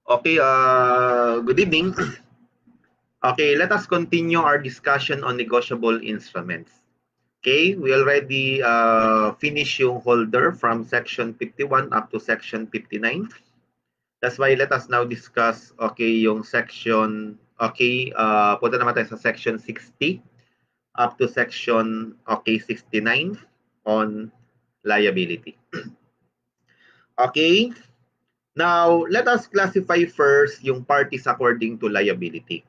Okay, good evening. Okay, let us continue our discussion on negotiable instruments. Okay, we already finished yung holder from section 51 up to section 59. That's why let us now discuss, okay, yung section, okay, punta naman tayo sa section 60 up to section, okay, 69 on liability. Okay, now let us classify first yung parties according to liability.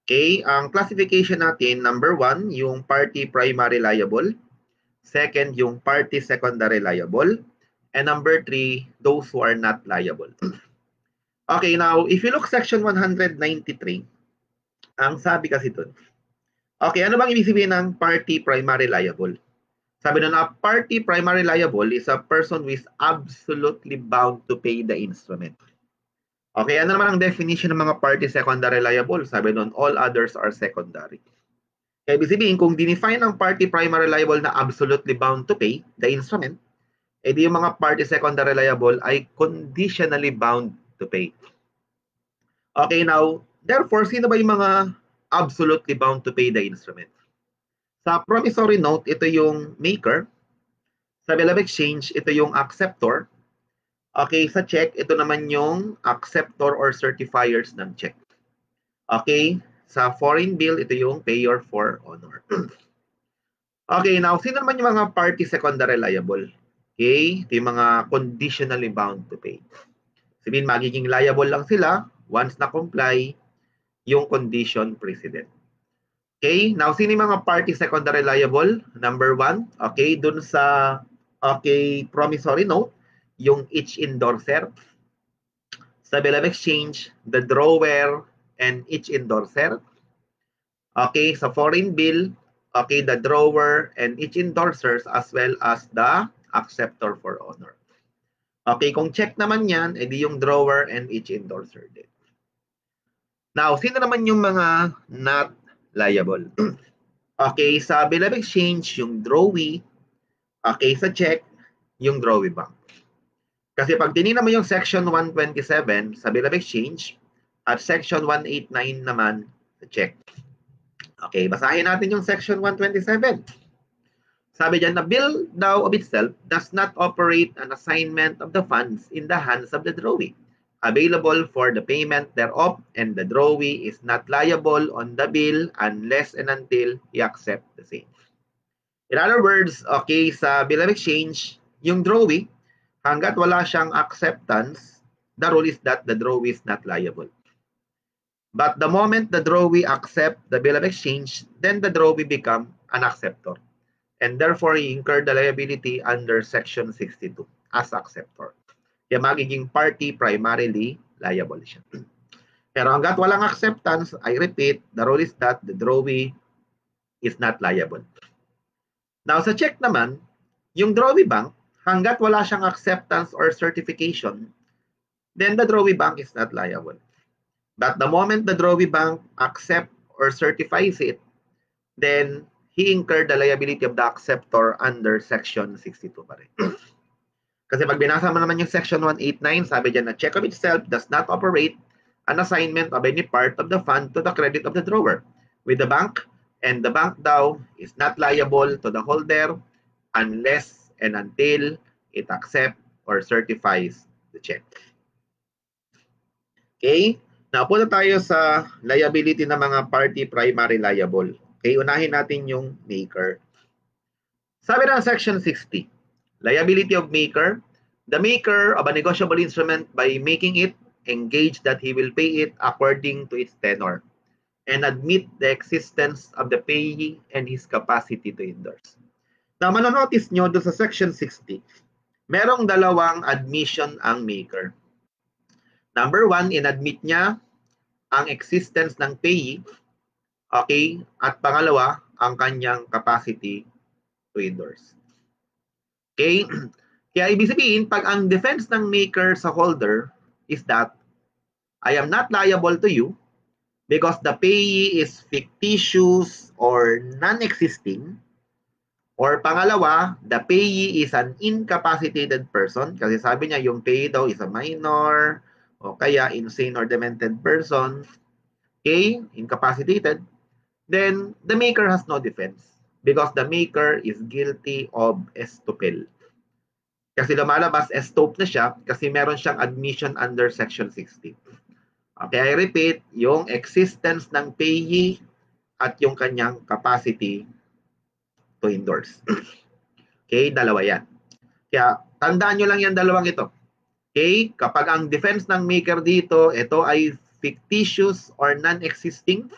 Okay, ang classification natin, number 1, yung party primary liable. Second, yung party secondary liable. And number 3, those who are not liable. Okay, now, if you look section 193, ang sabi kasi dun, okay, ano bang ibig sabihin ng party primary liable? Sabi nun, a party primary liable is a person who is absolutely bound to pay the instrument. Okay, ano naman ang definition ng mga party secondary liable? Sabi nun, all others are secondary. Kaya ibig sabihin, kung dinefine ang party primary liable na absolutely bound to pay the instrument, edi yung mga party secondary liable ay conditionally bound to pay. Okay, now, therefore, sino ba yung mga absolutely bound to pay the instrument? Sa promissory note, ito yung maker. Sa bill of exchange, ito yung acceptor. Okay, sa check, ito naman yung acceptor or certifiers ng check. Okay, sa foreign bill, ito yung payer for honor. Okay, now, sino naman yung mga party secondary liable? Okay, ito yung mga conditionally bound to pay. Sabihin, magiging liable lang sila once na comply yung condition precedent. Okay, now, sino yung mga party secondary liable? Number 1, okay, dun sa okay, promissory note, yung each endorser. Sa bill of exchange, the drawer and each endorser. Okay, sa foreign bill, okay, the drawer and each endorsers as well as the acceptor for honor. Okay, kung check naman yan, edi yung drawer and each endorser din. Now, sino naman yung mga not liable? Okay, sa bill of exchange, yung drawee. Okay, sa check, yung drawee bank. Kasi pag tinignan mo yung section 127 sa bill of exchange at section 189 naman sa check. Okay, basahin natin yung section 127. Sabi dyan, the bill thou of itself does not operate an assignment of the funds in the hands of the drawee, available for the payment thereof, and the drawee is not liable on the bill unless and until he accept the same. In other words, okay, sa bill of exchange, yung drawee, hanggat wala siyang acceptance, the rule is that the drawee is not liable. But the moment the drawee accept the bill of exchange, then the drawee become an acceptor. And therefore, he incurred the liability under section 62 as acceptor. Kaya magiging party primarily liable siya. Pero hanggat walang acceptance, I repeat, the rule is that the drawee is not liable. Now, sa check naman, yung drawee bank, hanggat wala siyang acceptance or certification, then the drawee bank is not liable. But the moment the drawee bank accept or certifies it, then he incurred the liability of the acceptor under section 62 pa rin. Kasi pag binasa mo naman yung section 189, sabi dyan na check of itself does not operate an assignment of any part of the fund to the credit of the drawer with the bank, and the bank daw is not liable to the holder unless and until it accepts or certifies the check. Okay? Now, punta tayo sa liability ng mga party primary liable. Okay, unahin natin yung maker. Sabi ng section 60, liability of maker, the maker of a negotiable instrument by making it engage that he will pay it according to its tenor and admit the existence of the payee and his capacity to endorse. Now, manonotice nyo doon sa section 60, merong dalawang admission ang maker. Number 1, inadmit niya ang existence ng payee. Okay? At pangalawa, ang kanyang capacity to endorse. Okay? Kaya ibig sabihin, pag ang defense ng maker sa holder is that I am not liable to you because the payee is fictitious or non-existing, or pangalawa, the payee is an incapacitated person kasi sabi niya yung payee daw is a minor o kaya insane or demented person, okay, incapacitated, then the maker has no defense because the maker is guilty of estoppel. Kasi lumalabas, estopped na siya kasi meron siyang admission under Section 60. Okay, I repeat, yung existence ng payee at yung kanyang capacity to endorse. Okay, dalawa yan. Kaya tandaan nyo lang yan dalawang ito. Okay, kapag ang defense ng maker dito, ito ay fictitious or non-existing,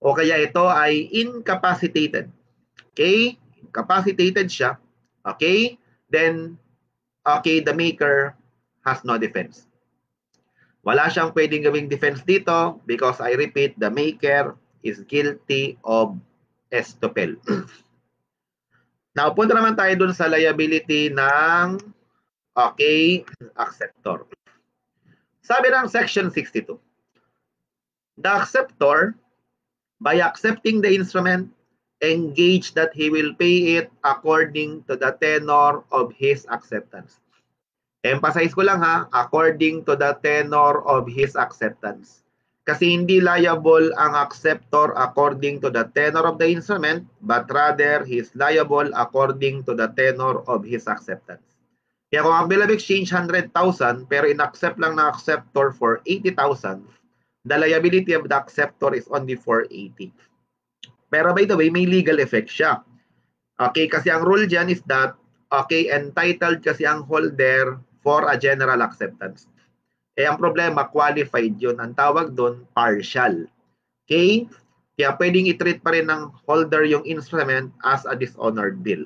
o kaya ito ay incapacitated. Okay, incapacitated siya. Okay, then, okay, the maker has no defense. Wala siyang pwedeng gawing defense dito because I repeat, the maker is guilty of estoppel. Now, punta naman tayo dun sa liability ng, okay, acceptor. Sabi ng Section 62, the acceptor, by accepting the instrument, engage that he will pay it according to the tenor of his acceptance. Emphasize ko lang ha, according to the tenor of his acceptance. Kasi hindi liable ang acceptor according to the tenor of the instrument, but rather he is liable according to the tenor of his acceptance. Kaya kung ang bill of exchange 100,000 pero in-accept lang ng acceptor for 80,000, the liability of the acceptor is only for 80. Pero by the way, may legal effect siya. Okay, kasi ang rule dyan is that, okay, entitled kasi ang holder for a general acceptance. Eh, ang problema, qualified yun. Ang tawag doon, partial. Okay? Kaya pwedeng i-treat pa rin ng holder yung instrument as a dishonored bill.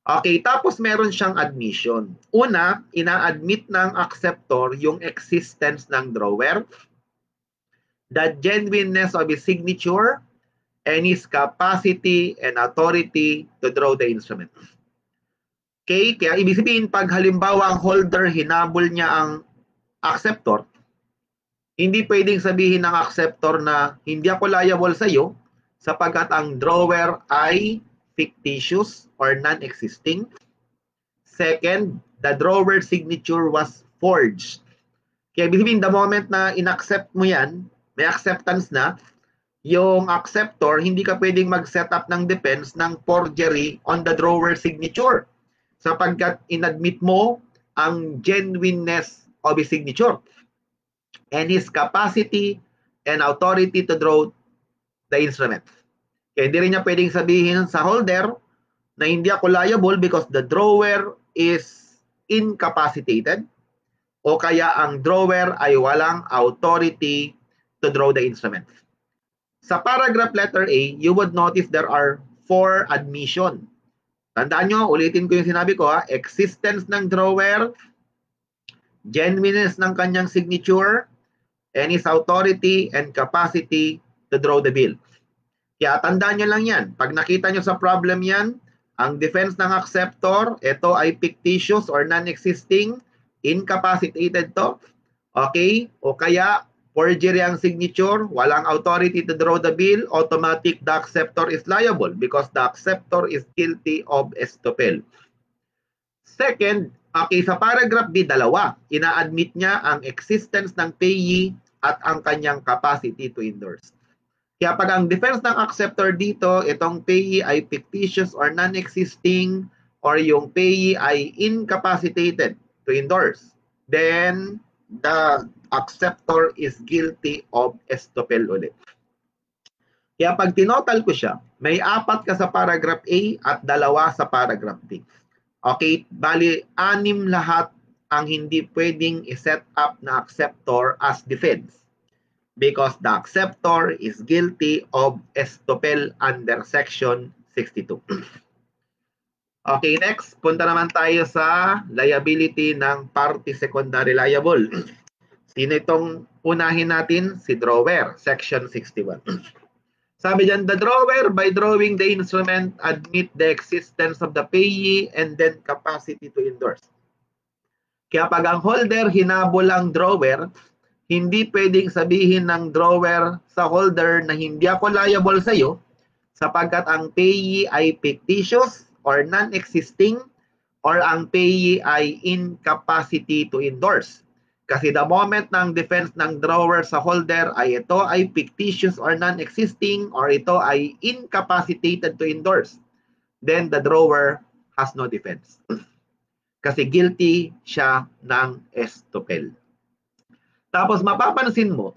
Okay, tapos meron siyang admission. Una, ina-admit ng acceptor yung existence ng drawer, the genuineness of his signature, and his capacity and authority to draw the instrument. Okay, kaya ibig sabihin, pag halimbawa ang holder hinabol niya ang acceptor, hindi pwedeng sabihin ng acceptor na hindi ako liable sa iyo sapagkat ang drawer ay fictitious or non-existing. Second, the drawer signature was forged. Kaya ibig sabihin, the moment na in-accept mo yan, may acceptance na, yung acceptor, hindi ka pwedeng mag-set up ng defense ng forgery on the drawer signature sapagkat inadmit mo ang genuineness of his signature and his capacity and authority to draw the instrument. Kaya hindi rin niya pwedeng sabihin sa holder na hindi ako liable because the drawer is incapacitated o kaya ang drawer ay walang authority to draw the instrument. Sa paragraph letter A, you would notice there are 4 admission. Tandaan nyo, ulitin ko yung sinabi ko ha, existence ng drawer, genuineness ng kanyang signature, and his authority and capacity to draw the bill. Kaya tandaan nyo lang yan. Pag nakita nyo sa problem yan, ang defense ng acceptor, ito ay fictitious or non-existing, incapacitated to, okay? O kaya, forgery ang signature, walang authority to draw the bill, automatic the acceptor is liable because the acceptor is guilty of estoppel. Second, okay, sa paragraph B, dalawa. Ina-admit niya ang existence ng payee at ang kanyang capacity to endorse. Kaya pag ang defense ng acceptor dito, itong payee ay fictitious or non-existing or yung payee ay incapacitated to endorse, then the acceptor is guilty of estoppel ulit. Kaya pag tinotal ko siya, may 4 ka sa paragraph A at 2 sa paragraph B. Okay, bali 6 lahat ang hindi pwedeng i-set up na acceptor as defense because the acceptor is guilty of estoppel under Section 62. Okay, next, punta naman tayo sa liability ng party secondary liable. Sino itong unahin natin? Si drawer, Section 61. Sabi dyan, the drawer, by drawing the instrument, admit the existence of the payee and then capacity to endorse. Kaya pag ang holder hinabol ang drawer, hindi pwedeng sabihin ng drawer sa holder na hindi ako liable sa iyo sapagkat ang payee ay fictitious or non-existing or ang payee ay incapacity to endorse. Kasi the moment ng defense ng drawer sa holder ay ito ay fictitious or non-existing or ito ay incapacitated to endorse, then the drawer has no defense. Kasi guilty siya ng estoppel. Tapos mapapansin mo,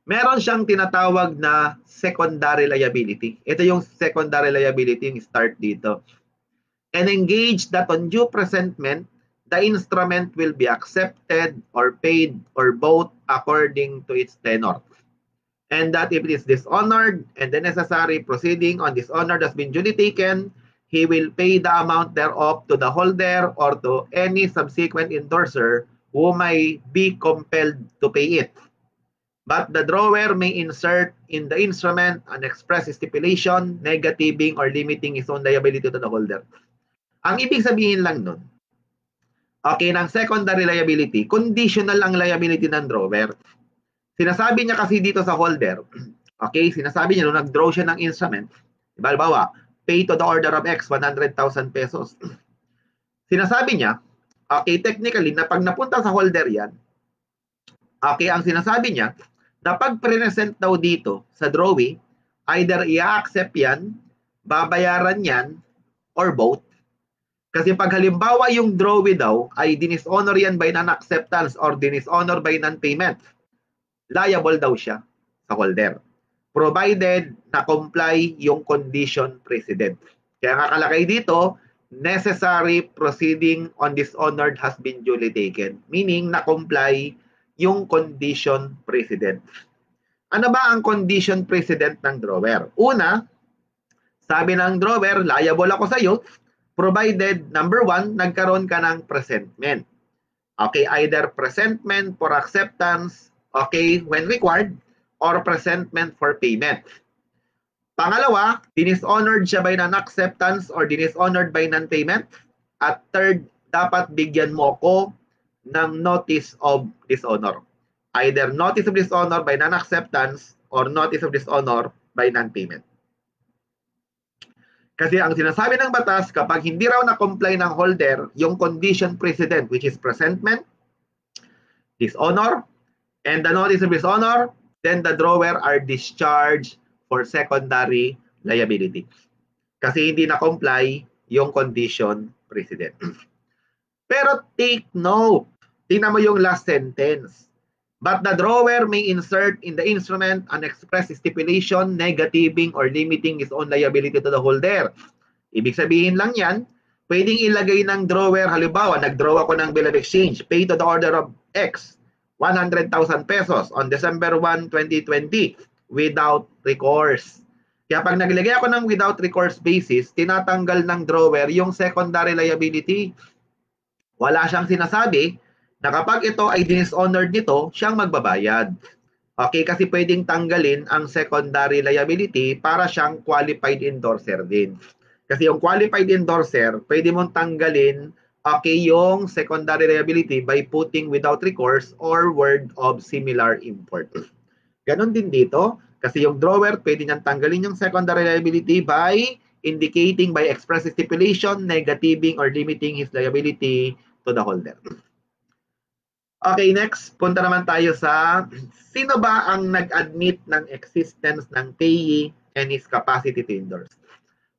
meron siyang tinatawag na secondary liability. Ito yung secondary liability, yung start dito. And engage that on due presentment, the instrument will be accepted or paid or both according to its tenor. And that if it is dishonored and the necessary proceeding on dishonored has been duly taken, he will pay the amount thereof to the holder or to any subsequent endorser who may be compelled to pay it. But the drawer may insert in the instrument an express stipulation negativing or limiting his own liability to the holder. Ang ibig sabihin lang nun, okay, ng secondary liability, conditional ang liability ng drawer. Sinasabi niya kasi dito sa holder, okay, sinasabi niya nung nag-draw siya ng instrument, halimbawa, pay to the order of X, 100,000 pesos. Sinasabi niya, okay, technically, na pag napunta sa holder yan, okay, ang sinasabi niya, na pag present daw dito sa drawing, either i-accept yan, babayaran yan, or both. Kasi pag halimbawa yung drawing daw ay dinishonor yan by non-acceptance or dishonor by non-payment, liable daw siya sa holder. Provided na comply yung condition precedent. Kaya nga kalakay dito, necessary proceeding on dishonored has been duly taken. Meaning, na-comply yung condition precedent. Ano ba ang condition precedent ng drawer? Una, sabi ng drawer, liable ako sa iyo, provided, number one, nagkaroon ka ng presentment. Okay, either presentment for acceptance, okay, when required, or presentment for payment. Pangalawa, dishonored siya by non-acceptance or dishonored by non-payment. At third, dapat bigyan mo ko ng notice of dishonor. Either notice of dishonor by non-acceptance or notice of dishonor by non-payment. Kasi ang sinasabi ng batas, kapag hindi raw na-comply ng holder, yung condition precedent, which is presentment, dishonor, and the notice of dishonor, then the drawer are discharged for secondary liability. Kasi hindi na-comply yung condition precedent. Pero take note, tingnan mo yung last sentence. But the drawer may insert in the instrument an express stipulation negativing or limiting his own liability to the holder. Ibig sabihin lang yan, pwedeng ilagay ng drawer, halimbawa, nag-draw ako ng bill of exchange, pay to the order of X, 100,000 pesos on December 1, 2020 without recourse. Kaya pag naglagay ako ng without recourse basis, tinatanggal ng drawer yung secondary liability. Wala siyang sinasabi na kapag ito ay dishonored nito, siyang magbabayad. Okay, kasi pwedeng tanggalin ang secondary liability para siyang qualified endorser din. Kasi yung qualified endorser, pwede mong tanggalin okay, yung secondary liability by putting without recourse or word of similar import. Ganon din dito, kasi yung drawer, pwede niyang tanggalin yung secondary liability by indicating by express stipulation, negativing or limiting his liability to the holder. Okay, next, punta naman tayo sa sino ba ang nag-admit ng existence ng payee and his capacity to endorse.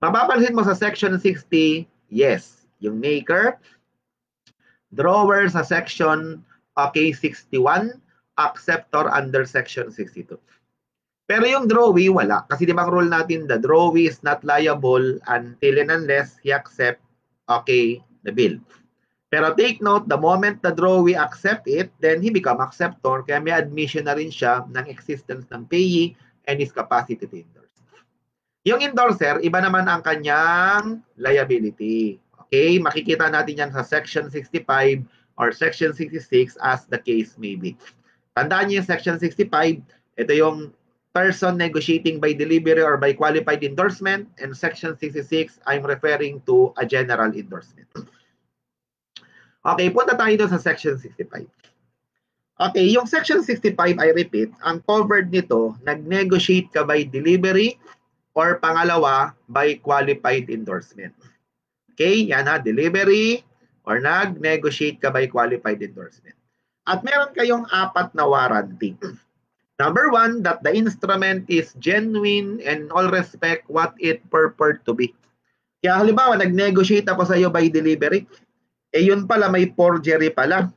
Mapapansin mo sa section 60, yes, yung maker, drawer sa section okay, 61, acceptor under section 62. Pero yung drawee, wala. Kasi di ba ang rule natin, the drawee is not liable until and unless he accept okay, the bill. Pero take note, the moment the drawee accept it, then he become acceptor, kaya may admission na rin siya ng existence ng payee and his capacity to endorse. Yung endorser, iba naman ang kanyang liability. Okay, makikita natin yan sa section 65 or section 66 as the case may be. Tandaan niyo yung section 65, ito yung person negotiating by delivery or by qualified endorsement, and section 66, I'm referring to a general endorsement. Okay, punta tayo doon sa section 65. Okay, yung section 65, I repeat, ang covered nito, nag-negotiate ka by delivery or pangalawa, by qualified endorsement. Okay, yan ha, delivery or nag-negotiate ka by qualified endorsement. At meron kayong 4 na warranty. Number 1, that the instrument is genuine and in all respect what it purport to be. Kaya halimbawa, nag-negotiate ako sa iyo by delivery, yun pala may forgery pala.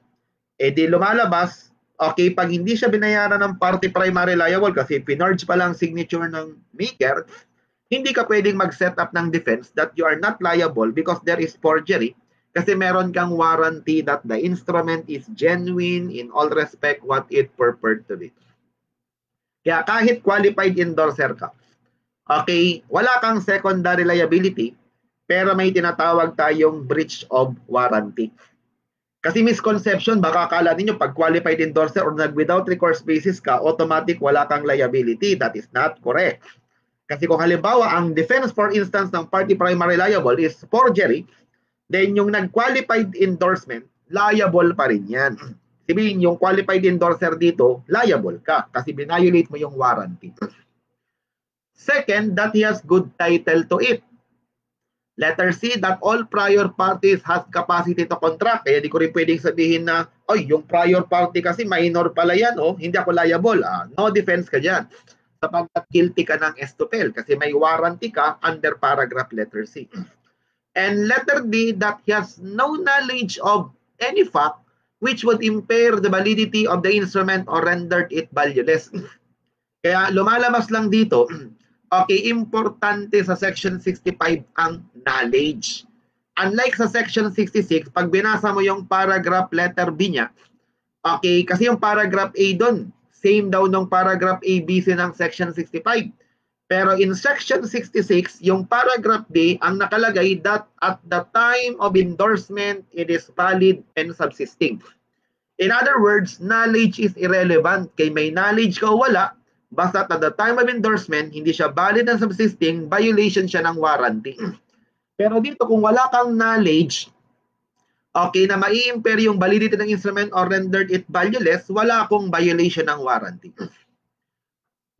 Di lumalabas, okay, pag hindi siya binayaran ng party primary liable kasi pinorge pa lang signature ng maker, hindi ka pwedeng mag-set up ng defense that you are not liable because there is forgery kasi meron kang warranty that the instrument is genuine in all respect what it purport to be. Kaya kahit qualified endorser ka, okay, wala kang secondary liability, pero may tinatawag tayong breach of warranty. Kasi misconception, baka akala ninyo pag qualified endorser or without recourse basis ka, automatic wala kang liability. That is not correct. Kasi kung halimbawa, ang defense for instance ng party primary liable is forgery, then yung nag-qualified endorsement, liable pa rin yan. Sabihin, yung qualified endorser dito, liable ka kasi binayolate mo yung warranty. Second, that he has good title to it. Letter C, that all prior parties has capacity to contract. Kaya di ko rin pwedeng sabihin na, oy, yung prior party kasi minor pala yan, hindi ako liable. No defense ka dyan. Sapagkat guilty ka ng estupel kasi may warranty ka under paragraph letter C. And letter D, that he has no knowledge of any fact which would impair the validity of the instrument or rendered it valueless. Kaya lumalabas lang dito, okay, importante sa Section 65 ang knowledge. Unlike sa Section 66, pag binasa mo yung paragraph letter B niya, okay, kasi yung paragraph A doon, same daw nung paragraph A, B, C ng Section 65. Pero in Section 66, yung paragraph B, ang nakalagay that at the time of endorsement, it is valid and subsisting. In other words, knowledge is irrelevant. Kay may knowledge ka o wala, basta at the time of endorsement, hindi siya valid and subsisting, violation siya ng warranty. Pero dito, kung wala kang knowledge, okay, na mai-impair yung validity ng instrument or rendered it valueless, wala akong violation ng warranty.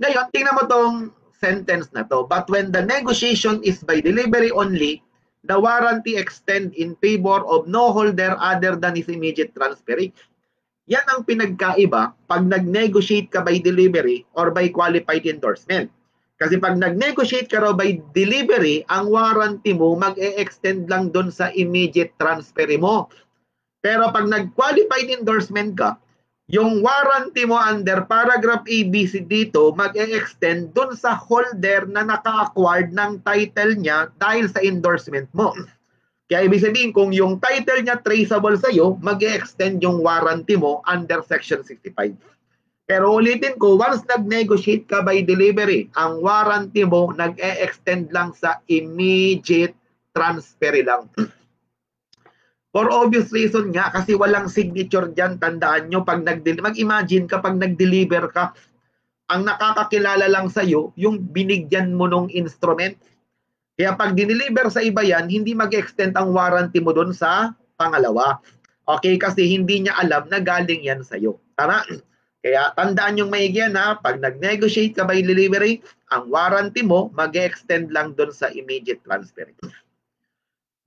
Ngayon, tingnan mo tong sentence na to. But when the negotiation is by delivery only, the warranty extend in favor of no holder other than his immediate transferee. Yan ang pinagkaiba pag nag-negotiate ka by delivery or by qualified endorsement. Kasi pag nag-negotiate ka raw by delivery, ang warranty mo mag-e-extend lang doon sa immediate transferee mo. Pero pag nag-qualified endorsement ka, yung warranty mo under paragraph ABC dito mag-e-extend doon sa holder na naka-acquired ng title niya dahil sa endorsement mo. Kaya ibig sabihin, kung yung title niya traceable sa'yo, mag-e-extend yung warranty mo under Section 65. Pero ulitin ko, once nag-negotiate ka by delivery, ang warranty mo nag-e-extend lang sa immediate transfer lang. For obvious reason nga, kasi walang signature dyan, tandaan nyo, pag mag-imagine kapag nag-deliver ka, ang nakakakilala lang sa'yo, yung binigyan mo ng instrument. Kaya pag dineliver sa iba yan, hindi mag-extend ang warranty mo doon sa pangalawa. Okay, kasi hindi niya alam na galing yan sa'yo. Tama? Kaya tandaan yung maigi yan ha, pag nag-negotiate ka by delivery, ang warranty mo mag-extend lang doon sa immediate transfer.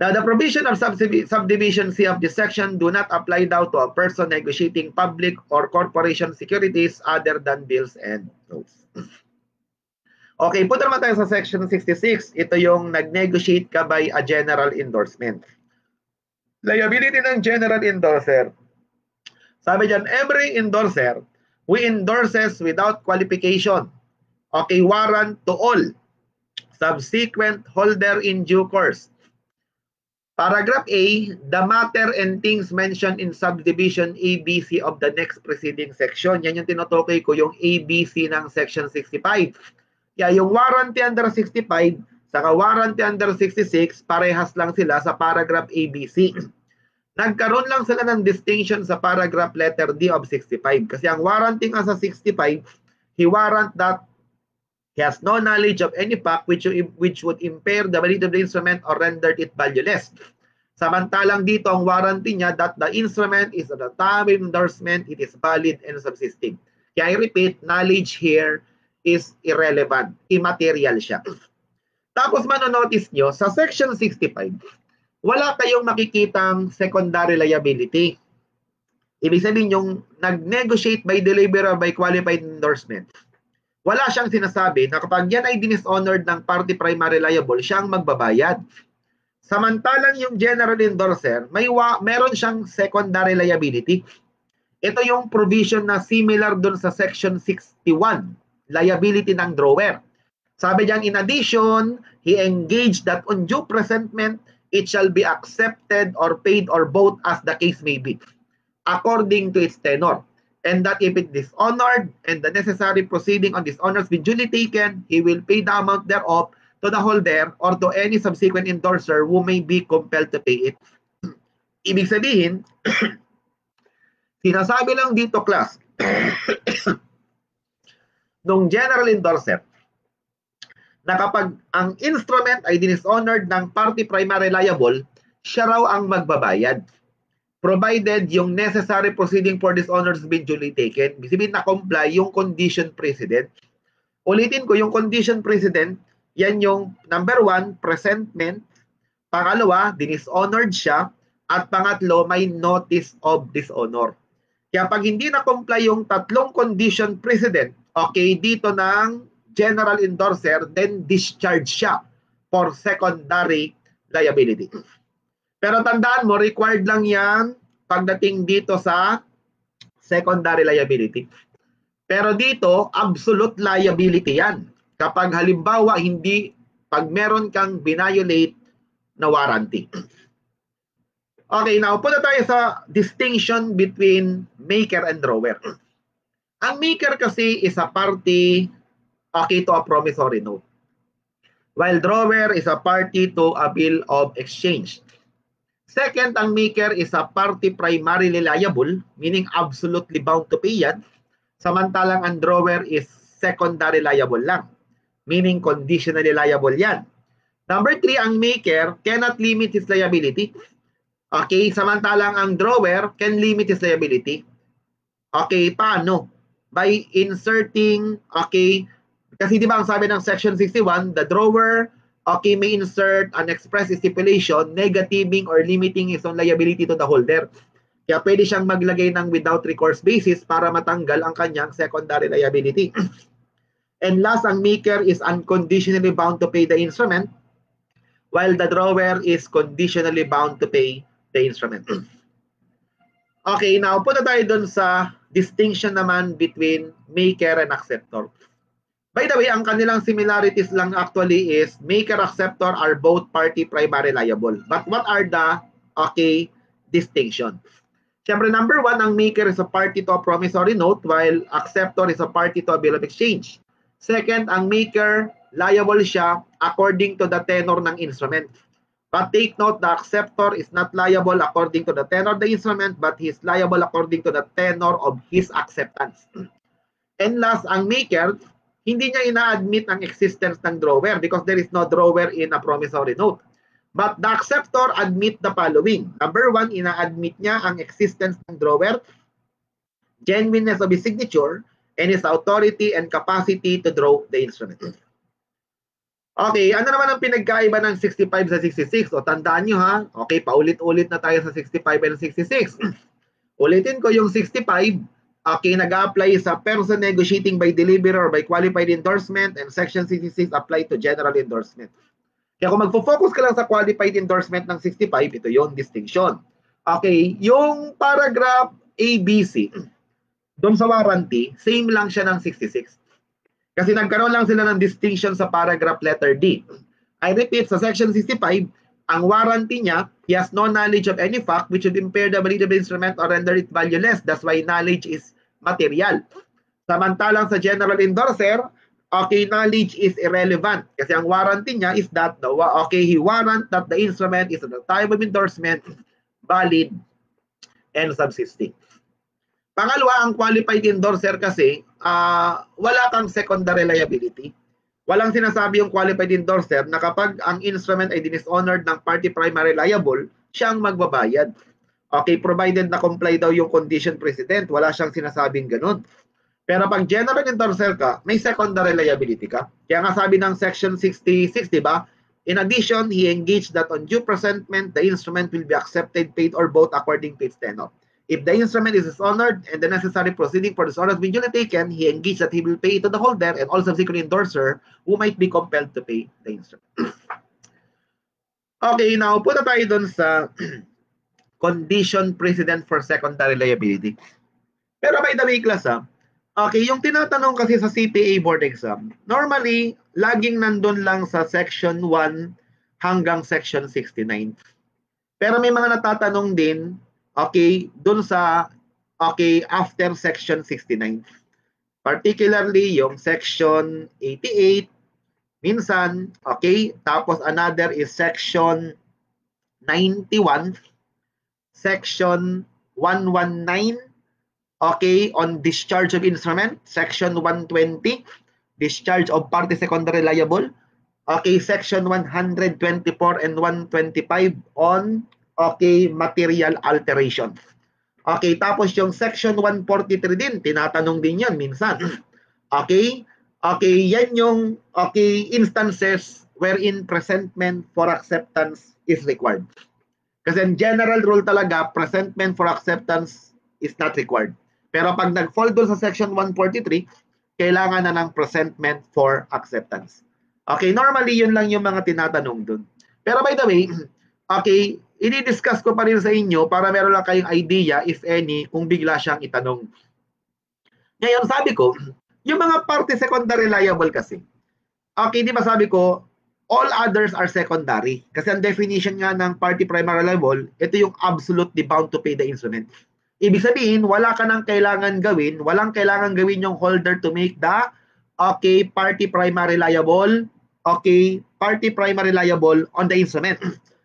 Now, the provision of subdivision C of this section do not apply now to a person negotiating public or corporation securities other than bills and notes. Okay, punta naman tayo sa section 66. Ito yung nag-negotiate ka by a general endorsement. Liability ng general endorser. Sabi dyan, every endorser who endorses without qualification, okay, warrant to all subsequent holder in due course. Paragraph A, the matter and things mentioned in subdivision ABC of the next preceding section. Yan yung tinutukoy ko, yung ABC ng section 65. Kaya yung warranty under 65, saka warranty under 66, parehas lang sila sa paragraph ABC. Nagkaroon lang sila ng distinction sa paragraph letter D of 65. Kasi ang warranty nga sa 65, he warrant that he has no knowledge of any fact which would impair the validity of the instrument or rendered it valueless. Samantalang dito ang warranty niya that the instrument is at the time of endorsement, it is valid and subsisting. Kaya I repeat, knowledge here is irrelevant. Immaterial siya. Tapos manonotice nyo, sa section 65, wala kayong makikitang secondary liability. Ibig sabihin yung nag-negotiate by delivery or by qualified endorsement, wala siyang sinasabi na kapag yan ay dishonored ng party primary liable, siya ang magbabayad. Samantalang yung general endorser, meron siyang secondary liability. Ito yung provision na similar dun sa section 61, liability ng drawer. Sabi diyan, in addition, he engaged that on due presentment, it shall be accepted or paid or both as the case may be, according to its tenor. And that if it dishonored and the necessary proceeding on dishonors be duly taken, he will pay the amount thereof to the holder or to any subsequent endorser who may be compelled to pay it. Ibig sabihin, sinasabi lang dito, class, nung general endorser, na kapag ang instrument ay dishonored ng party primary liable, siya raw ang magbabayad. Provided yung necessary proceeding for dishonors been duly taken, sabihin na comply yung condition precedent. Ulitin ko, yung condition precedent, yan yung number 1, presentment. Pangalawa, dishonored siya. At pangatlo, may notice of dishonor. Kaya pag hindi na-comply yung tatlong condition precedent, okay, dito ng general endorser, then discharge siya for secondary liability. Pero tandaan mo, required lang yan pagdating dito sa secondary liability. Pero dito, absolute liability yan. Kapag halimbawa, pag meron kang binayolate na warranty. Okay, now punta tayo sa distinction between maker and drawer. Ang maker kasi is a party to a promissory note, while drawer is a party to a bill of exchange. Second, ang maker is a party primarily liable, meaning absolutely bound to pay yan. Samantalang ang drawer is secondary liable lang, meaning conditionally liable yan. Number 3, ang maker cannot limit his liability. Okay, samantalang ang drawer can limit his liability. Okay, paano? By inserting, kasi di ba ang sabi ng section 61, the drawer may insert an express stipulation negativing or limiting his own liability to the holder. Kaya pwede siyang maglagay ng without recourse basis para matanggal ang kanyang secondary liability. And last, ang maker is unconditionally bound to pay the instrument, while the drawer is conditionally bound to pay the instrument. Okay, now punta tayo dun sa distinction naman between maker and acceptor. By the way, ang kanilang similarities lang actually is maker acceptor are both party primary liable. But what are the distinction? Siyempre, number 1, ang maker is a party to a promissory note while acceptor is a party to a bill of exchange. Second, ang maker, liable siya according to the tenor ng instrument. But take note, the acceptor is not liable according to the tenor of the instrument, but he is liable according to the tenor of his acceptance. And last, ang maker, hindi niya ina-admit ang existence ng drawer because there is no drawer in a promissory note. But the acceptor admit the following. Number 1, ina-admit niya ang existence ng drawer, genuineness of his signature, and his authority and capacity to draw the instrument. Okay, ano naman ang pinagkaiba ng 65 sa 66? O tandaan nyo ha, okay, paulit-ulit na tayo sa 65 and 66. Ulitin ko yung 65, nag-apply sa person negotiating by delivery or by qualified endorsement, and section 66 apply to general endorsement. Kaya kung magfo-focus ka lang sa qualified endorsement ng 65, ito yung distinction. Okay, yung paragraph ABC, doon sa warranty, same lang siya ng 66. Kasi nagkaroon lang sila ng distinction sa paragraph letter D. I repeat, sa section 65, ang warranty niya, he has no knowledge of any fact which would impair the validity of the instrument or render it valueless. That's why knowledge is material. Samantalang sa general endorser, knowledge is irrelevant. Kasi ang warranty niya is that, he warrant that the instrument is at the time of endorsement valid and subsisting. Pangalawa, ang qualified endorser kasi, wala kang secondary liability. Walang sinasabi yung qualified endorser na kapag ang instrument ay dishonored ng party primary liable, siya ang magbabayad. Okay, provided na comply daw yung condition precedent, wala siyang sinasabing ganun. Pero pag general endorser ka, may secondary liability ka. Kaya nga sabi ng section 66, di ba? In addition, he engaged that on due presentment, the instrument will be accepted, paid, or both according to its tenor. If the instrument is dishonored and the necessary proceeding for dishonor has been duly taken, he engaged that he will pay to the holder and all subsequent endorser who might be compelled to pay the instrument. Okay, now punta tayo dun sa condition precedent for secondary liability. Pero by the way, class, okay, yung tinatanong kasi sa CPA board exam, normally, laging nandun lang sa section 1 hanggang section 69. Pero may mga natatanong din, okay, dun sa, okay, after section 69. Particularly yung section 88, minsan, okay, tapos another is section 91, section 119, okay, on discharge of instrument, section 120, discharge of party secondary liable, okay, section 124 and 125 on, okay, material alteration. Okay, tapos yung section 143 din, tinatanong din yan minsan. Okay, okay, yan yung, okay, instances wherein presentment for acceptance is required. Kasi in general rule talaga, presentment for acceptance is not required. Pero pag nag-fall doon sa section 143, kailangan na ng presentment for acceptance. Okay, normally yun lang yung mga tinatanong doon. Pero by the way, okay, i-discuss ko pa rin sa inyo para meron lang kayong idea, if any, kung bigla siyang itanong. Ngayon, sabi ko, yung mga party secondary liable kasi, okay, di ba sabi ko, all others are secondary. Kasi ang definition nga ng party primary liable, ito yung absolutely bound to pay the instrument. Ibig sabihin, wala ka nang kailangan gawin, walang kailangan gawin yung holder to make the, okay, party primary liable, okay, party primary liable on the instrument.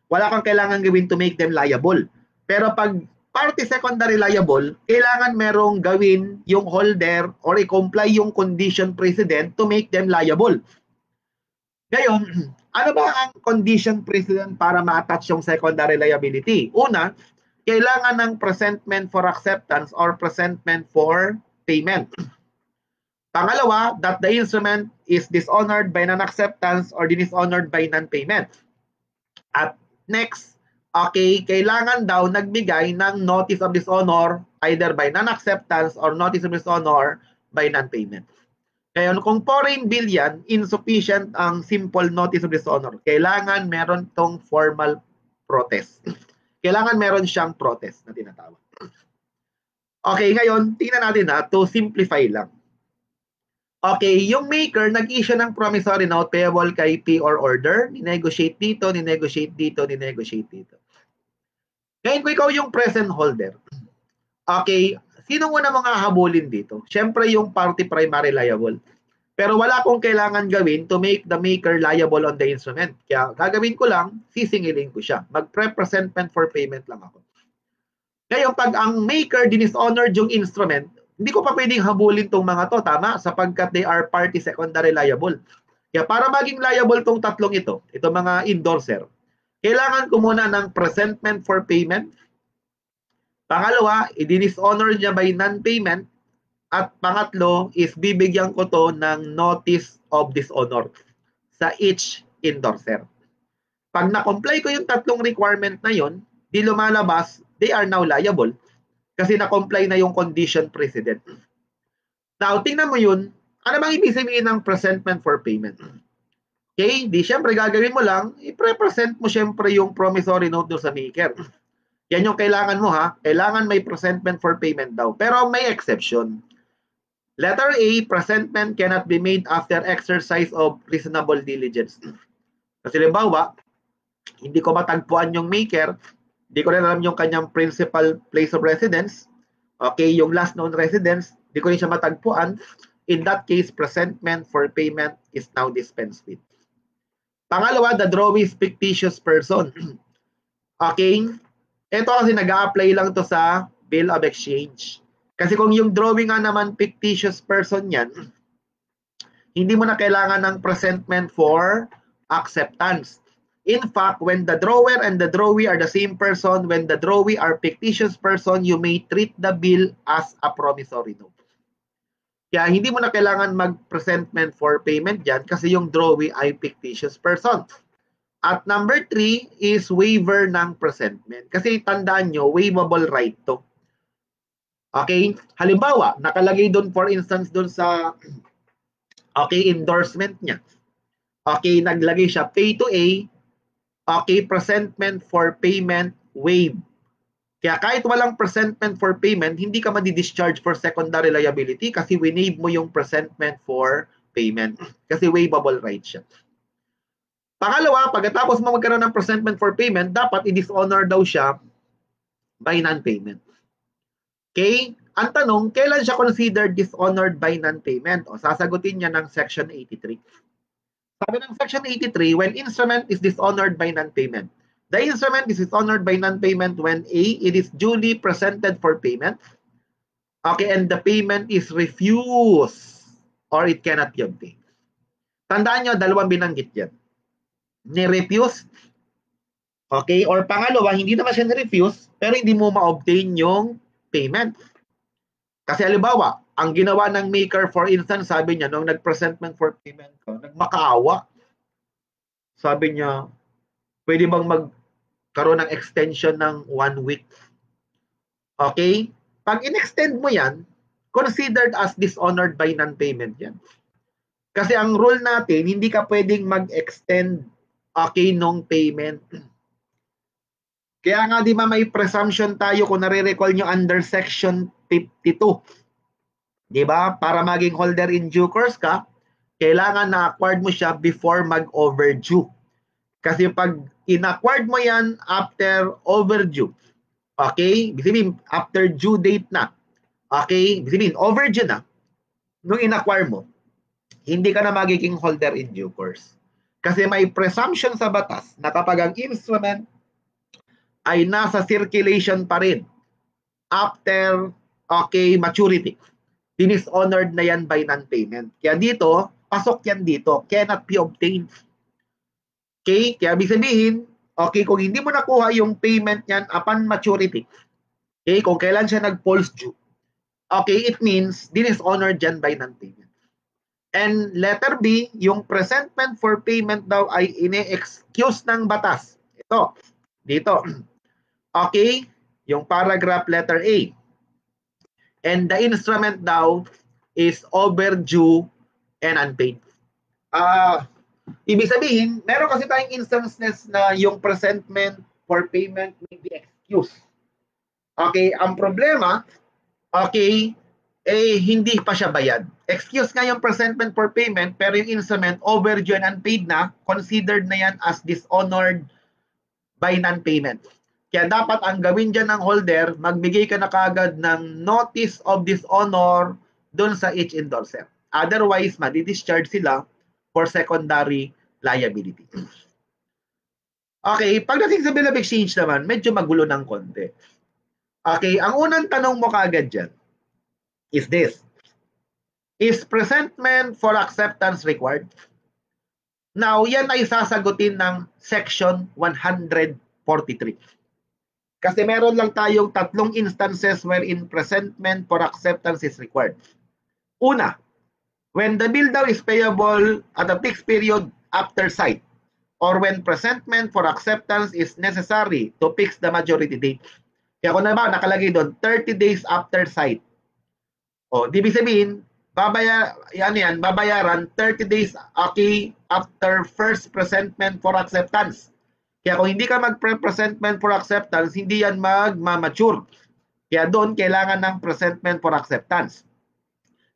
Wala kang kailangan gawin to make them liable. Pero pag party secondary liable, kailangan merong gawin yung holder or i-comply yung condition precedent to make them liable. Ngayon, ano ba ang condition precedent para ma-attach yung secondary liability? Una, kailangan ng presentment for acceptance or presentment for payment. Pangalawa, that the instrument is dishonored by non-acceptance or dishonored by non-payment. At next, okay, kailangan daw nagbigay ng notice of dishonor either by non-acceptance or notice of dishonor by non-payment. Kaya kung foreign bill yan, insufficient ang simple notice of dishonor. Kailangan meron tong formal protest. Kailangan meron siyang protest na tinatawag. Okay, ngayon, tingnan natin to simplify lang. Okay, yung maker nag-issue ng promissory note payable kay P or order, ni-negotiate dito, ni-negotiate dito, ni-negotiate dito. Ngayon, kung ikaw yung present holder, okay, sino mo na mga habulin dito? Siyempre yung party primary liable. Pero wala akong kailangan gawin to make the maker liable on the instrument. Kaya gagawin ko lang, sisingilin ko siya. Mag-presentment for payment lang ako. Ngayon, pag ang maker dishonored yung instrument, hindi ko pa pwedeng habulin tong mga to, tama? Sapagkat they are party secondary liable. Kaya para maging liable tong tatlong ito mga endorser, kailangan ko muna ng presentment for payment. Pangalawa, i-dishonor niya by non-payment. At pangatlo is bibigyan ko to ng notice of dishonor sa each endorser. Pag na-comply ko yung tatlong requirement na yon, di lumalabas, they are now liable kasi na-comply na yung condition precedent. Now, tingnan mo yun, ano bang ibig sabihin ng presentment for payment? Okay, di syempre gagawin mo lang, i-present mo syempre yung promissory note doon sa maker. Yan yung kailangan mo ha, kailangan may presentment for payment daw. Pero may exception. Letter A, presentment cannot be made after exercise of reasonable diligence. Kasi halimbawa, hindi ko matagpuan yung maker, hindi ko rin alam yung kanyang principal place of residence, okay, yung last known residence, hindi ko rin siya matagpuan. In that case, presentment for payment is now dispensed with. Pangalawa, the drawee is fictitious person. Okay, ito kasi nag-a-apply lang to sa bill of exchange. Kasi kung yung drawing nga naman fictitious person yan, hindi mo na kailangan ng presentment for acceptance. In fact, when the drawer and the drawee are the same person, when the drawee are fictitious person, you may treat the bill as a promissory note. Kaya hindi mo na kailangan mag-presentment for payment dyan kasi yung drawee ay fictitious person. At number 3 is waiver ng presentment. Kasi tandaan nyo, waivable right to. Okay? Halimbawa, nakalagay doon for instance doon sa endorsement niya. Okay, naglagay siya pay to A, okay, presentment for payment waive. Kaya kahit walang presentment for payment, hindi ka madi-discharge for secondary liability kasi winave mo yung presentment for payment. Kasi waivable right siya. Pangalawa, pagkatapos mo magkaroon ng presentment for payment, dapat i-dishonor daw siya by non-payment. Okay? Ang tanong, kailan siya considered dishonored by non-payment? O sasagutin niya ng Section 83. Sabi ng Section 83, when instrument is dishonored by non-payment. The instrument is dishonored by non-payment when A, it is duly presented for payment. Okay, and the payment is refused or it cannot be obtained. Tandaan nyo, dalawang binanggit yan. Ni-refuse, okay, or pangalawa, hindi naman siya ni-refuse, pero hindi mo ma-obtain yung payment. Kasi halimbawa, ang ginawa ng maker, for instance, sabi niya, nung nag-presentment for payment ko, nagmakaawa. Sabi niya, pwede bang magkaroon ng extension ng 1 week? Okay? Pag in-extend mo yan, considered as dishonored by non-payment yan. Kasi ang rule natin, hindi ka pwedeng mag-extend okay nung payment. Kaya nga di ba may presumption tayo kung nare-recall nyo under section 52. Di ba? Para maging holder in due course ka, kailangan na-acquired mo siya before mag-overdue. Kasi pag in-acquired mo yan after overdue, okay? Ibig sabihin, after due date na, okay? Ibig sabihin, overdue na, nung in-acquire mo, hindi ka na magiging holder in due course. Kasi may presumption sa batas na kapag ang instrument ay nasa circulation pa rin after okay maturity, dinishonored na yan by non-payment. Kaya dito, pasok yan dito, cannot be obtained. Okay? Kaya ibig sabihin, okay, kung hindi mo nakuha yung payment yan upon maturity, okay, kung kailan siya nag-false due, okay, it means dinishonored yan by non-payment. And letter B, yung presentment for payment daw ay ine-excuse ng batas. Ito, dito. Okay, yung paragraph letter A. And the instrument daw is overdue and unpaid. Ibig sabihin, meron kasi tayong instances na yung presentment for payment may be excused. Okay, ang problema, okay, hindi pa siya bayad. Excuse nga yung presentment for payment, pero yung instrument overdue and unpaid na, considered na yan as dishonored by non-payment. Kaya dapat ang gawin dyan ng holder, magbigay ka na kagad ng notice of dishonor doon sa each endorser. Otherwise, madi-discharge sila for secondary liability. Okay, pagdating sa bill of exchange naman, medyo magulo ng konti. Okay, ang unang tanong mo kagad dyan is this. Is presentment for acceptance required? Now, yan ay sasagutin ng Section 143. Kasi meron lang tayong tatlong instances wherein presentment for acceptance is required. Una, when the bill daw is payable at a fixed period after sight, or when presentment for acceptance is necessary to fix the majority date. Kaya kung naman nakalagay doon, 30 days after sight. O, di sabihin, babayaran 30 days okay, after first presentment for acceptance. Kaya kung hindi ka mag-presentment for acceptance, hindi yan magmamature. Kaya doon kailangan ng presentment for acceptance.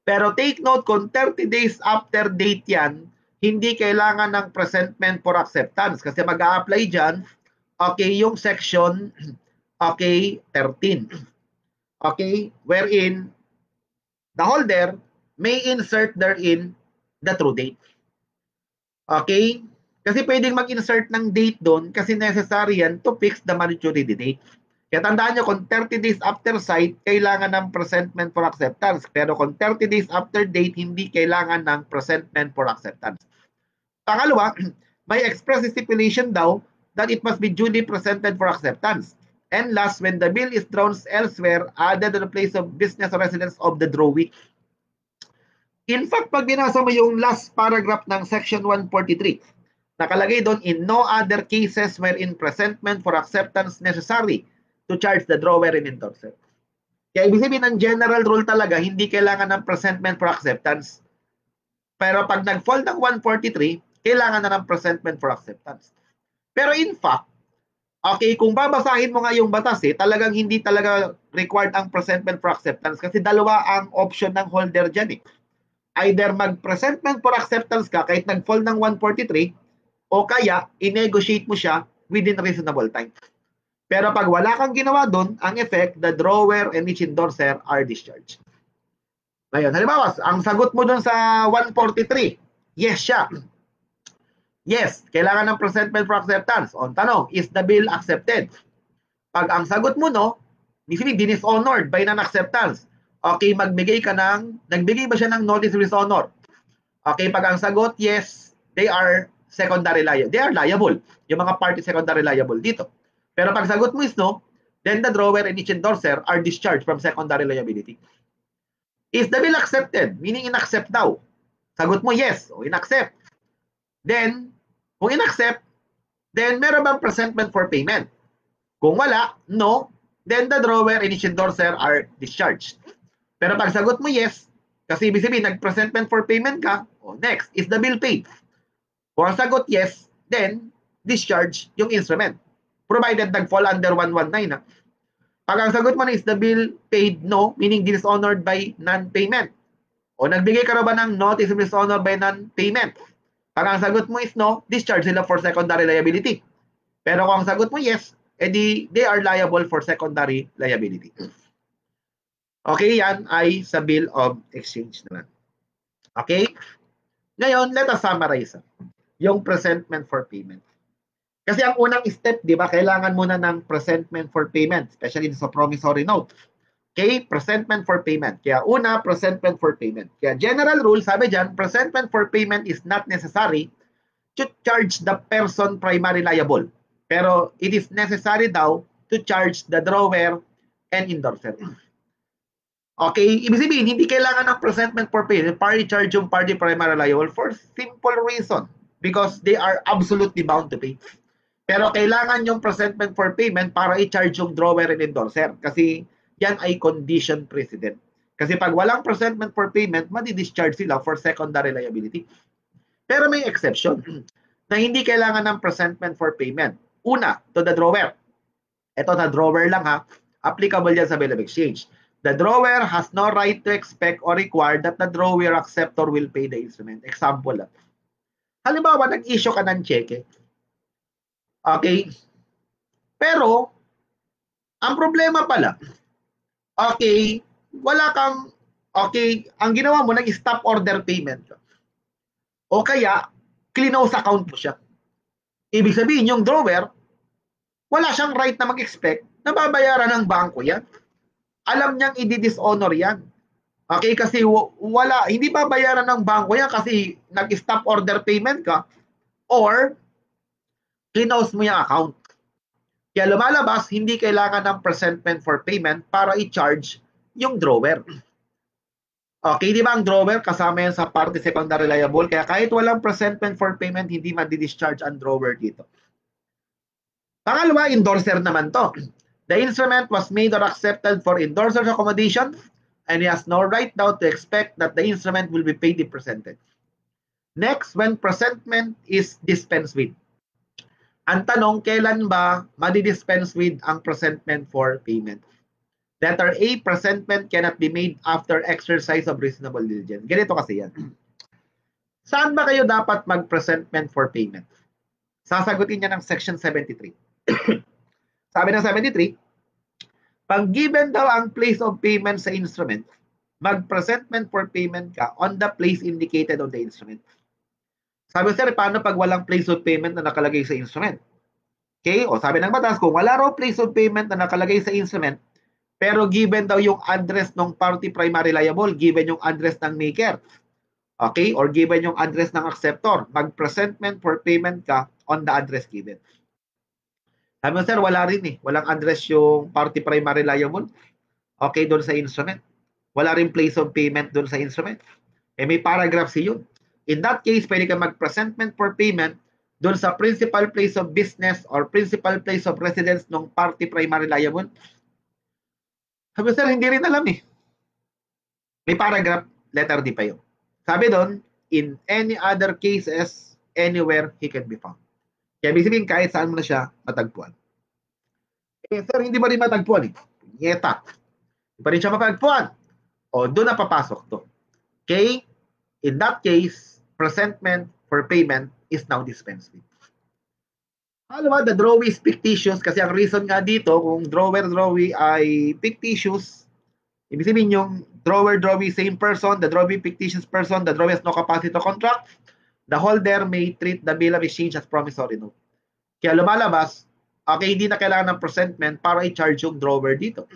Pero take note, kung 30 days after date yan, hindi kailangan ng presentment for acceptance. Kasi mag-a-apply dyan, okay, yung section, okay, 13. Okay, wherein the holder may insert therein the true date. Okay? Kasi pwedeng mag-insert ng date doon kasi necessary yan to fix the maturity date. Kaya tandaan nyo, kung 30 days after sight, kailangan ng presentment for acceptance. Pero kung 30 days after date, hindi kailangan ng presentment for acceptance. Pangalawa, may express stipulation daw that it must be duly presented for acceptance. And last, when the bill is drawn elsewhere, other than the place of business or residence of the drawee. In fact, pag binasa mo yung last paragraph ng Section 143, nakalagay doon, in no other cases wherein presentment for acceptance necessary to charge the drawer and endorser. Kaya ibig sabihin ng general rule talaga, hindi kailangan ng presentment for acceptance. Pero pag nag-fall ng 143, kailangan na ng presentment for acceptance. Pero in fact, okay, kung babasahin mo nga yung batas, talagang hindi talaga required ang presentment for acceptance kasi dalawa ang option ng holder dyan. Either mag-presentment for acceptance ka kahit nag-fall ng 143 o kaya i-negotiate mo siya within reasonable time. Pero pag wala kang ginawa doon, ang effect, the drawer and each endorser are discharged. Ngayon, halimbawa, ang sagot mo doon sa 143, yes siya. Yes, kailangan ng presentment for acceptance. O, tanong, is the bill accepted? Pag ang sagot mo no, dishonored by non-acceptance. Okay, nagbigay ba siya ng notice of dishonor? Okay, pag ang sagot, yes, they are secondary liable. They are liable. Yung mga party secondary liable dito. Pero pag sagot mo is no, then the drawer and each endorser are discharged from secondary liability. Is the bill accepted? Meaning in-accept daw. Sagot mo yes o in-accept. Then, kung in-accept, then meron bang presentment for payment? Kung wala, no, then the drawer and each endorser are discharged. Pero pag sagot mo yes, kasi ibig sabihin nag-presentment for payment ka, next, is the bill paid? Kung ang sagot yes, then discharge yung instrument. Provided nag-fall under 119. Pag ang sagot mo na is the bill paid, no, meaning dishonored by non-payment. O nagbigay ka na ba ng notice of dishonor by non-payment? Pag ang sagot mo is no, discharge sila for secondary liability. Pero kung ang sagot mo yes, edi they are liable for secondary liability. Okay, yan ay sa bill of exchange naman. Okay? Ngayon, let us summarize yung presentment for payment. Kasi ang unang step, di ba, kailangan muna ng presentment for payment, especially sa promissory note. Okay, presentment for payment. Kaya una, presentment for payment. Kaya general rule, sabi dyan, presentment for payment is not necessary to charge the person primary liable. Pero it is necessary daw to charge the drawer and endorser. Okay, ibig sabihin, hindi kailangan ng presentment for payment para i-charge yung party primary liable for simple reason. Because they are absolutely bound to pay. Pero kailangan yung presentment for payment para i-charge yung drawer and endorser. Kasi yan ay condition precedent. Kasi pag walang presentment for payment, madi-discharge sila for secondary liability. Pero may exception na hindi kailangan ng presentment for payment. Una, to the drawer. Ito na drawer lang ha. Applicable yan sa bill of exchange. The drawer has no right to expect or require that the drawer acceptor will pay the instrument. Example lang. Halimbawa, nag-issue ka ng cheque. Okay? Pero, ang problema pala, okay, ang ginawa mo, nag-stop order payment. O kaya, close account mo siya. Ibig sabihin, yung drawer, wala siyang right na mag-expect na babayaran ng bangko yan. Alam niyang i-dishonor yan. Okay, kasi hindi babayaran ng bangko yan kasi nag-stop order payment ka or close mo yung account. Kaya lumalabas, hindi kailangan ng presentment for payment para i-charge yung drawer. Okay, di ba ang drawer kasama yan sa party secondary liable? Kaya kahit walang presentment for payment, hindi madi-discharge ang drawer dito. Pangalawa, endorser naman to. The instrument was made or accepted for endorser's accommodation and he has no right now to expect that the instrument will be paid if presented. Next, when presentment is dispensed with. Ang tanong, kailan ba madi-dispense with ang presentment for payment? Letter A, presentment cannot be made after exercise of reasonable diligence. Ganito kasi yan. Saan ba kayo dapat mag-presentment for payment? Sasagutin niya ng section 73. Sabi ng 73, pag given daw ang place of payment sa instrument, mag-presentment for payment ka on the place indicated on the instrument. Sabi, sir, paano pag walang place of payment na nakalagay sa instrument? Okay, o sabi ng batas, kung wala raw place of payment na nakalagay sa instrument, pero given daw yung address ng party primary liable, given yung address ng maker, okay, or given yung address ng acceptor, mag-presentment for payment ka on the address given. Sabi mo, sir, wala rin walang address yung party primary liable, okay, doon sa instrument. Wala rin place of payment doon sa instrument. May paragraph yun. In that case, pwede ka mag-presentment for payment doon sa principal place of business or principal place of residence ng party primary liable. Sabi, sir, hindi rin alam eh. May paragraph, letter D pa yun. Sabi doon, in any other cases, anywhere he can be found. Kaya ibig sabihin, kahit saan mo na siya matagpuan. Eh, sir, hindi ba rin matagpuan eh? Nyeta. Hindi pa rin siya matagpuan. O, doon na papasok to. Okay? In that case, presentment for payment is now dispensed with. Alam mo, the drawee is fictitious kasi ang reason nga dito, kung drawer-drawee ay fictitious, ibig sabihin yung drawer-drawee same person, the drawee fictitious person, the drawer has no capacity to contract, the holder may treat the bill of exchange as promissory note. Kaya lumalabas, okay, hindi na kailangan ng presentment para i-charge yung drawer dito.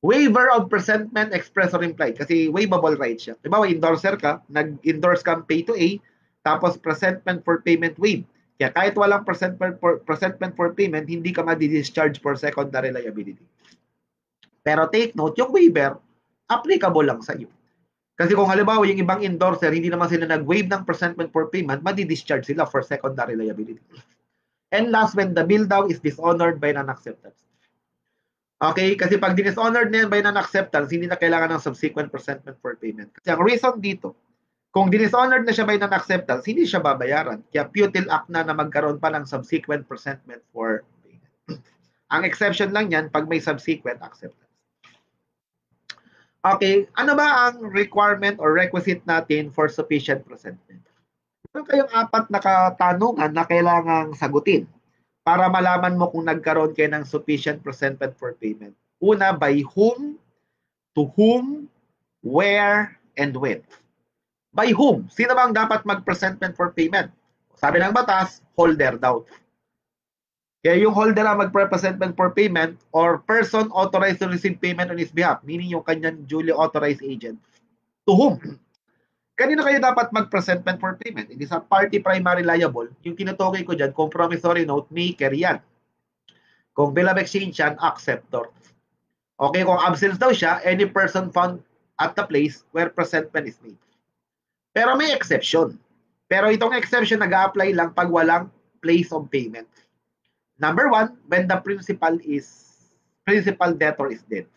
Waiver of presentment express or implied kasi waivable right siya. Diba, endorser ka, nag-endorse ka pay to A, tapos presentment for payment waive. Kaya kahit walang presentment for payment, hindi ka madi-discharge for secondary liability. Pero take note, yung waiver, applicable lang sa iyo. Kasi kung halimbawa yung ibang endorser, hindi naman sila nag-waive ng presentment for payment, madi-discharge sila for secondary liability. And last, when the bill daw is dishonored by non-acceptance. Okay? Kasi pag dishonored na yan by non-acceptance, hindi na kailangan ng subsequent presentment for payment. Kasi ang reason dito, kung dishonored na siya by non-acceptance, hindi siya babayaran. Kaya futile act na magkaroon pa ng subsequent presentment for payment. Ang exception lang yan pag may subsequent acceptance. Okay, ano ba ang requirement or requisite natin for sufficient presentment? Meron kayong 4 na katanungan na kailangang sagutin para malaman mo kung nagkaroon kayo ng sufficient presentment for payment. Una, by whom, to whom, where, and when. By whom? Sino bang dapat mag-presentment for payment? Sabi ng batas, holder daw. Kaya yung holder ang mag-presentment for payment or person authorized to receive payment on his behalf, meaning yung kanyang duly authorized agent. To whom? Kanino kayo dapat mag-presentment for payment? Hindi sa party primary liable, yung tinutukoy ko dyan, kung promissory note, maker yan. Kung bill of exchange yan, acceptor. Okay, kung absence daw siya, any person found at the place where presentment is made. Pero may exception. Pero itong exception nag-a-apply lang pag walang place of payment. Number 1, when the principal debtor is dead.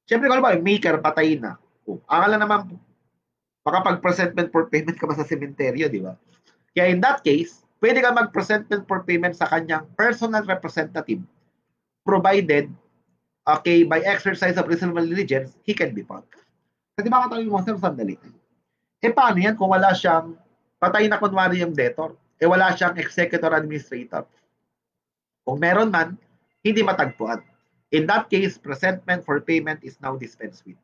Siyempre, kung ba, maker, patay na. Ang alam naman, makapag-presentment for payment ka ba sa sementeryo, di ba? Kaya in that case, pwede ka mag-presentment for payment sa kanyang personal representative provided, okay, by exercise of reasonable diligence, he can be found. Kasi baka tayo mo, sir, sandali. Paano yan kung wala siyang, patay na kunwari yung debtor, wala siyang executor administrator? Kung meron man, hindi matagpuan. In that case, presentment for payment is now dispensed with.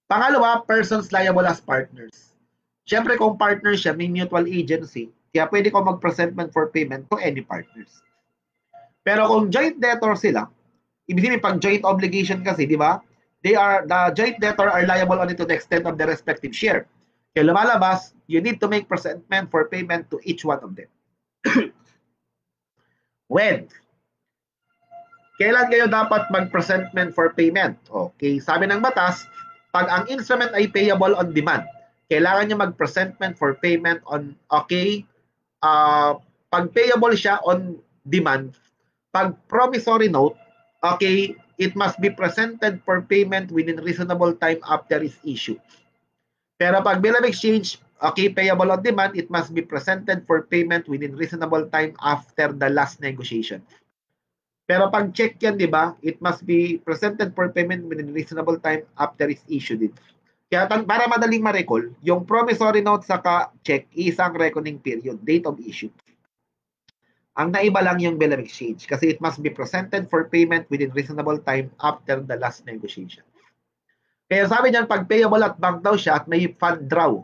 Pangalawa, persons liable as partners. Siyempre, kung partner siya, may mutual agency, kaya pwede ko mag-presentment for payment to any partners. Pero kung joint debtor sila, ibig sabihin pag joint obligation kasi, di ba? The joint debtor are liable only to the extent of their respective share. Kaya lumalabas, you need to make presentment for payment to each one of them. When? Kailan kayo dapat mag-presentment for payment? Okay, sabi ng batas, pag ang instrument ay payable on demand, kailangan nyo mag-presentment for payment on, okay, pag payable siya on demand, pag promissory note, okay, it must be presented for payment within reasonable time after its issue. Pero pag bill of exchange, okay, payable on demand, it must be presented for payment within reasonable time after the last negotiation. Pero pag check yan, di ba, it must be presented for payment within reasonable time after it's issued. Kaya para madaling ma-recall, yung promissory note saka check, isang reckoning period, date of issue. Ang naiba lang yung bill of exchange kasi it must be presented for payment within reasonable time after the last negotiation. Kaya sabi niyan, pag payable at bank daw siya at may fund draw,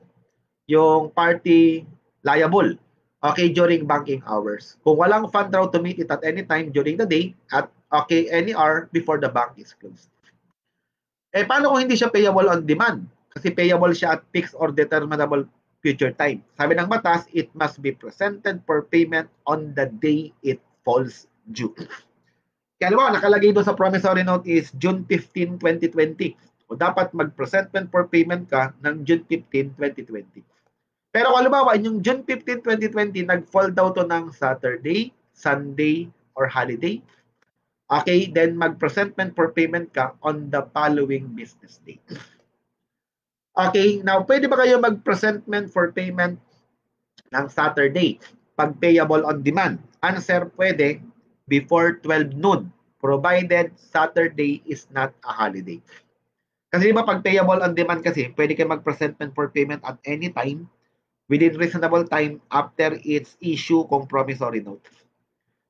yung party liable, okay, during banking hours. Kung walang fund draw to meet it at any time during the day, at okay, any hour before the bank is closed. Paano kung hindi siya payable on demand? Kasi payable siya at fixed or determinable future time. Sabi ng batas, it must be presented for payment on the day it falls due. Kaya alam mo, nakalagay doon sa promissory note is June 15, 2020. O dapat mag-presentment for payment ka ng June 15, 2020. Pero kung halimbawa, yung June 15, 2020, nag-fall daw to ng Saturday, Sunday, or holiday, Okay, then mag-presentment for payment ka on the following business day. Okay, now pwede ba kayo mag-presentment for payment ng Saturday pag payable on demand? Answer, pwede before 12 noon provided Saturday is not a holiday. Kasi di ba pag payable on demand kasi, pwede kayo mag-presentment for payment at any time within reasonable time after its issue kung promissory note.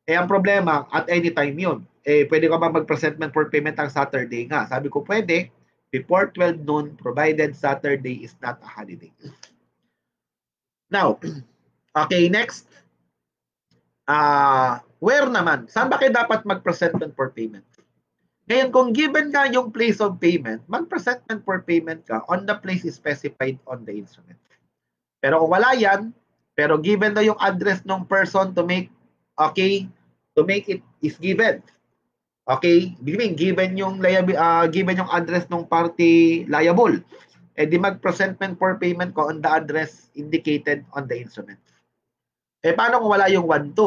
Eh, ang problema, at any time yun. Eh, pwede ka ba mag-presentment for payment ang Saturday nga? Sabi ko, pwede before 12 noon provided Saturday is not a holiday. Now, okay, next. Where naman? Saan ba kayo dapat mag-presentment for payment? Ngayon, kung given ka yung place of payment, mag-presentment for payment ka on the place specified on the instrument. Pero kung wala yan, pero given na yung address ng person to make, okay, to make it is given. Okay, given yung given yung address ng party liable, eh di mag-presentment for payment ko on the address indicated on the instrument. Eh paano kung wala yung 1-2?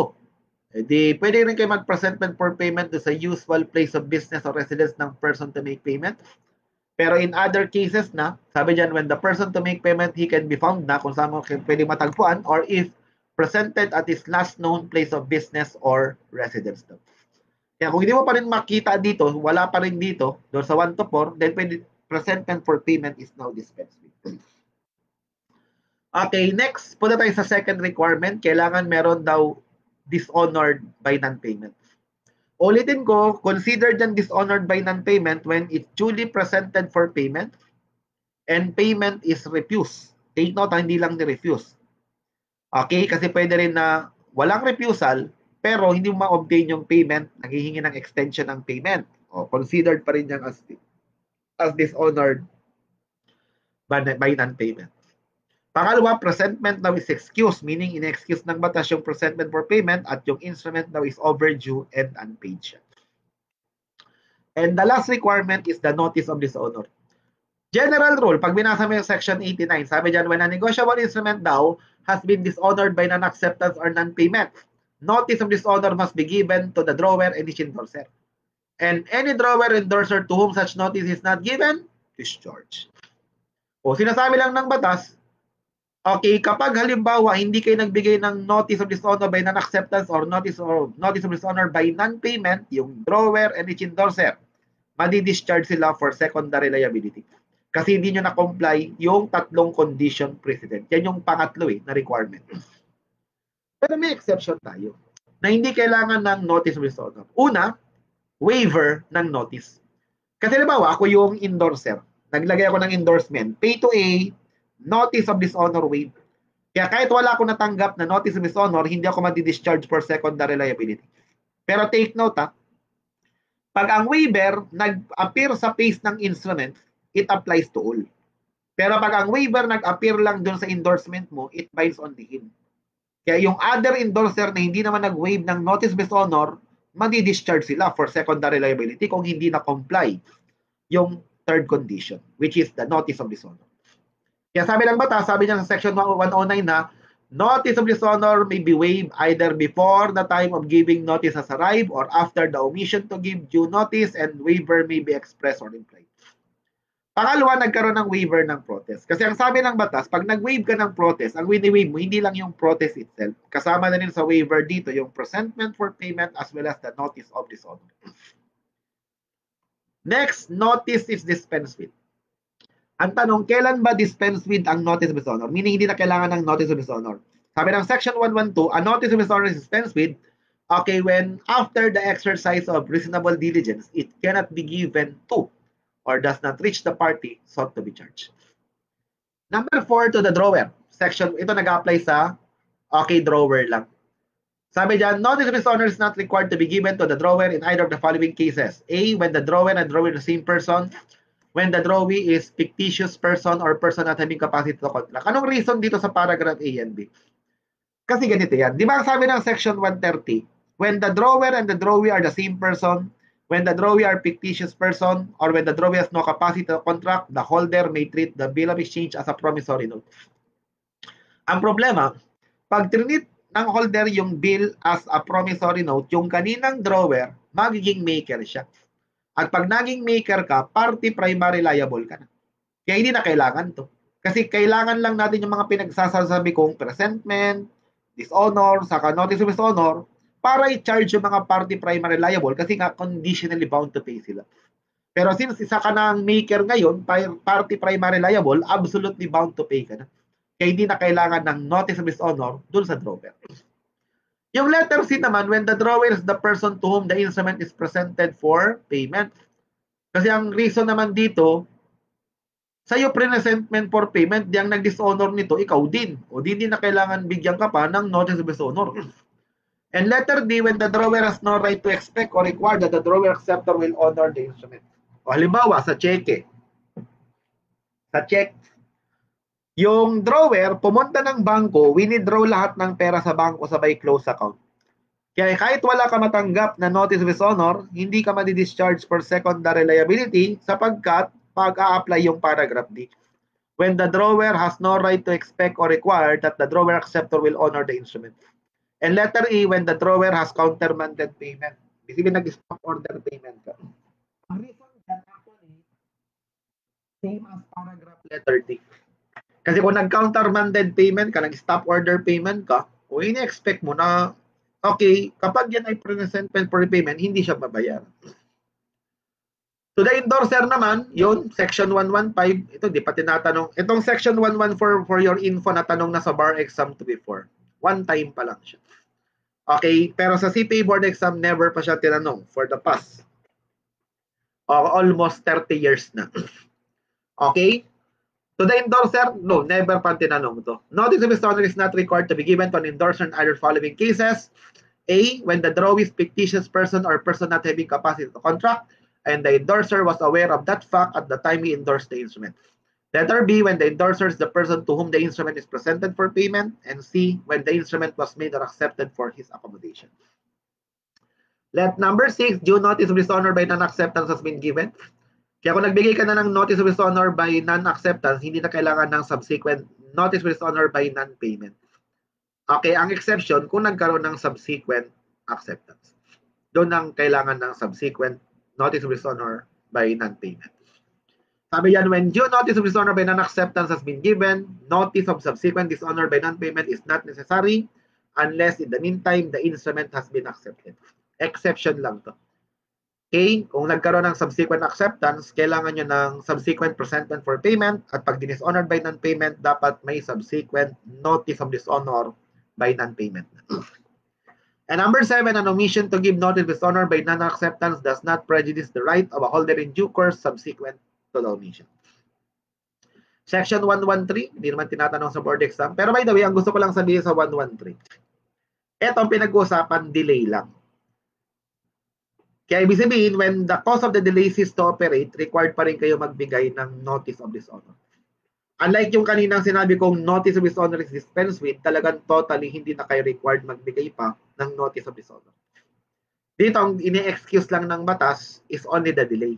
Eh di pwede rin kayo mag-presentment for payment sa usual place of business or residence ng person to make payment. Pero in other cases na, sabi dyan, when the person to make payment, he can be found na kung saan mo pwede matagpuan or if presented at his last known place of business or residence. Kaya kung hindi mo pa rin makita dito, wala pa rin dito, doon sa 1 to 4, then pwede presentment for payment is now dispensed with. Okay, next, punta tayo sa second requirement. Kailangan meron daw dishonored by non-payment. Ulitin ko, consider dyan dishonored by non-payment when it's duly presented for payment and payment is refused. Take note, hindi lang ni-refuse. Okay, kasi pwede rin na walang refusal, pero hindi mo ma-obtain yung payment, naghihingi ng extension ng payment. O, considered pa rin yan as dishonored by non-payment. Pangalawa, presentment daw is excuse, meaning in-excuse ng batas yung presentment for payment at yung instrument daw is overdue and unpaid siya. And the last requirement is the notice of dishonor. General rule, pag binasa mo yung section 89, sabi dyan, when a negotiable instrument daw has been dishonored by non-acceptance or non-payment, notice of dishonor must be given to the drawer and its endorser. And any drawer endorser to whom such notice is not given, discharge. O sinasabi lang ng batas, okay, kapag halimbawa hindi kayo nagbigay ng notice of dishonor by non-acceptance or notice of dishonor by non-payment, yung drawer and its endorser, madi-discharge sila for secondary liability. Kasi hindi nyo na-comply yung tatlong condition precedent. Yan yung pangatlo na requirement. Pero may exception tayo na hindi kailangan ng notice of dishonor. Una, waiver ng notice. Kasi halimbawa, ako yung endorser. Naglagay ako ng endorsement. Pay to A, notice of dishonor waiver. Kaya kahit wala ako natanggap na notice of dishonor, hindi ako madi-discharge for secondary liability. Pero take note pag ang waiver nag-appear sa face ng instrument, it applies to all. Pero pag ang waiver nag-appear lang doon sa endorsement mo, it binds only him. Kaya yung other endorser na hindi naman nag-waive ng notice of dishonor, madi-discharge sila for secondary liability kung hindi na-comply yung third condition, which is the notice of dishonor. Kaya sabi lang batas, sabi niya sa section 109 na, notice of dishonor may be waived either before the time of giving notice has arrived or after the omission to give due notice, and waiver may be expressed or implied. Pangalawa, nagkaroon ng waiver ng protest. Kasi ang sabi ng batas, pag nag-waive ka ng protest, ang wini-waive mo, hindi lang yung protest itself. Kasama na rin sa waiver dito yung presentment for payment as well as the notice of dishonor. Next, notice is dispensed with. Ang tanong, kailan ba dispense with ang notice of dishonor? Meaning, hindi na kailangan ng notice of dishonor. Sabi ng section 112, a notice of dishonor is dispensed with, okay, when after the exercise of reasonable diligence, it cannot be given to or does not reach the party sought to be charged. Number 4, to the drawer. Section, ito nag-apply sa, okay, drawer lang. Sabi dyan, notice of dishonor is not required to be given to the drawer in either of the following cases. A, when the drawer and drawer are the same person, when the drawee is fictitious person or person not having capacity to contract. Anong reason dito sa paragraph A and B? Kasi ganito yan. Di ba sabi ng section 130, when the drawer and the drawee are the same person, when the drawee are fictitious person, or when the drawee has no capacity to contract, the holder may treat the bill of exchange as a promissory note. Ang problema, pag trinit ng holder yung bill as a promissory note, yung kaninang drawer, magiging maker siya. At pag naging maker ka, party primary liable ka na. Kaya hindi na kailangan to. Kasi kailangan lang natin yung mga pinagsasabi kong presentment, dishonor, saka notice of dishonor, para i-charge yung mga party primary liable kasi nga conditionally bound to pay sila. Pero since isa ka ng maker ngayon, party primary liable, absolutely bound to pay ka na. Kaya hindi na kailangan ng notice of dishonor dun sa drawer. Yung letter C naman, when the drawer is the person to whom the instrument is presented for payment. Kasi ang reason naman dito, sa'yo presentment for payment, diyang nag-dishonor nito, ikaw din. O di na kailangan bigyan ka pa ng notice of dishonor. And letter D, when the drawer has no right to expect or require that the drawer acceptor will honor the instrument. O halimbawa, sa cheque. Sa check, yung drawer, pumunta ng bangko, winidraw lahat ng pera sa bangko sabay close account. Kaya kahit wala ka matanggap na notice of dishonor, hindi ka madi-discharge for secondary liability sapagkat pag-a-apply yung paragraph D. When the drawer has no right to expect or require that the drawer acceptor will honor the instrument. And letter E, when the drawer has countermanded payment. Basically, nag-stop order payment ka. Ang reason that actually, same as paragraph letter D. Kasi kung nag-countermanded payment ka, nag-stop order payment ka, o ini-expect mo na, okay, kapag yan ay presentment for repayment, hindi siya babayaran. To the endorser naman, yun, section 115, ito di pa tinatanong. Itong section 114 for your info na tanong na sa bar exam to before. One time pa lang siya. Okay, pero sa CPA board exam, never pa siya tinanong for the past. Almost 30 years na. Okay? To the endorser, no, never pa tinanong to. Notice of dishonor is not required to be given to an endorser in either following cases. A, when the draw is fictitious person or person not having capacity to contract, and the endorser was aware of that fact at the time he endorsed the instrument. Letter B, when the endorser is the person to whom the instrument is presented for payment, and C, when the instrument was made or accepted for his accommodation. Let number 6, due notice of dishonor by non-acceptance has been given. Kaya kung nagbigay ka na ng notice of dishonor by non-acceptance, hindi na kailangan ng subsequent notice of dishonor by non-payment. Okay, ang exception, kung nagkaroon ng subsequent acceptance. Doon ang kailangan ng subsequent notice of dishonor by non-payment. Sabi yan, when due notice of dishonor by non-acceptance has been given, notice of subsequent dishonor by non-payment is not necessary unless in the meantime, the instrument has been accepted. Exception lang to. Okay, kung nagkaroon ng subsequent acceptance, kailangan nyo ng subsequent presentment for payment at pag dishonored by non-payment, dapat may subsequent notice of dishonor by non-payment. And number 7, an omission to give notice of dishonor by non-acceptance does not prejudice the right of a holder in due course subsequent to the omission. Section 113, hindi naman tinatanong sa board exam. Pero by the way, ang gusto ko lang sabihin sa 113, ito ang pinag-uusapan, delay lang. Kaya ibig sabihin, when the cause of the delay ceases to operate, required pa rin kayo magbigay ng notice of dishonor. Unlike yung kaninang sinabi kong notice of dishonor is dispensed with, talagang totally hindi na kayo required magbigay pa ng notice of dishonor. Dito, ang ini-excuse lang ng batas is only the delay.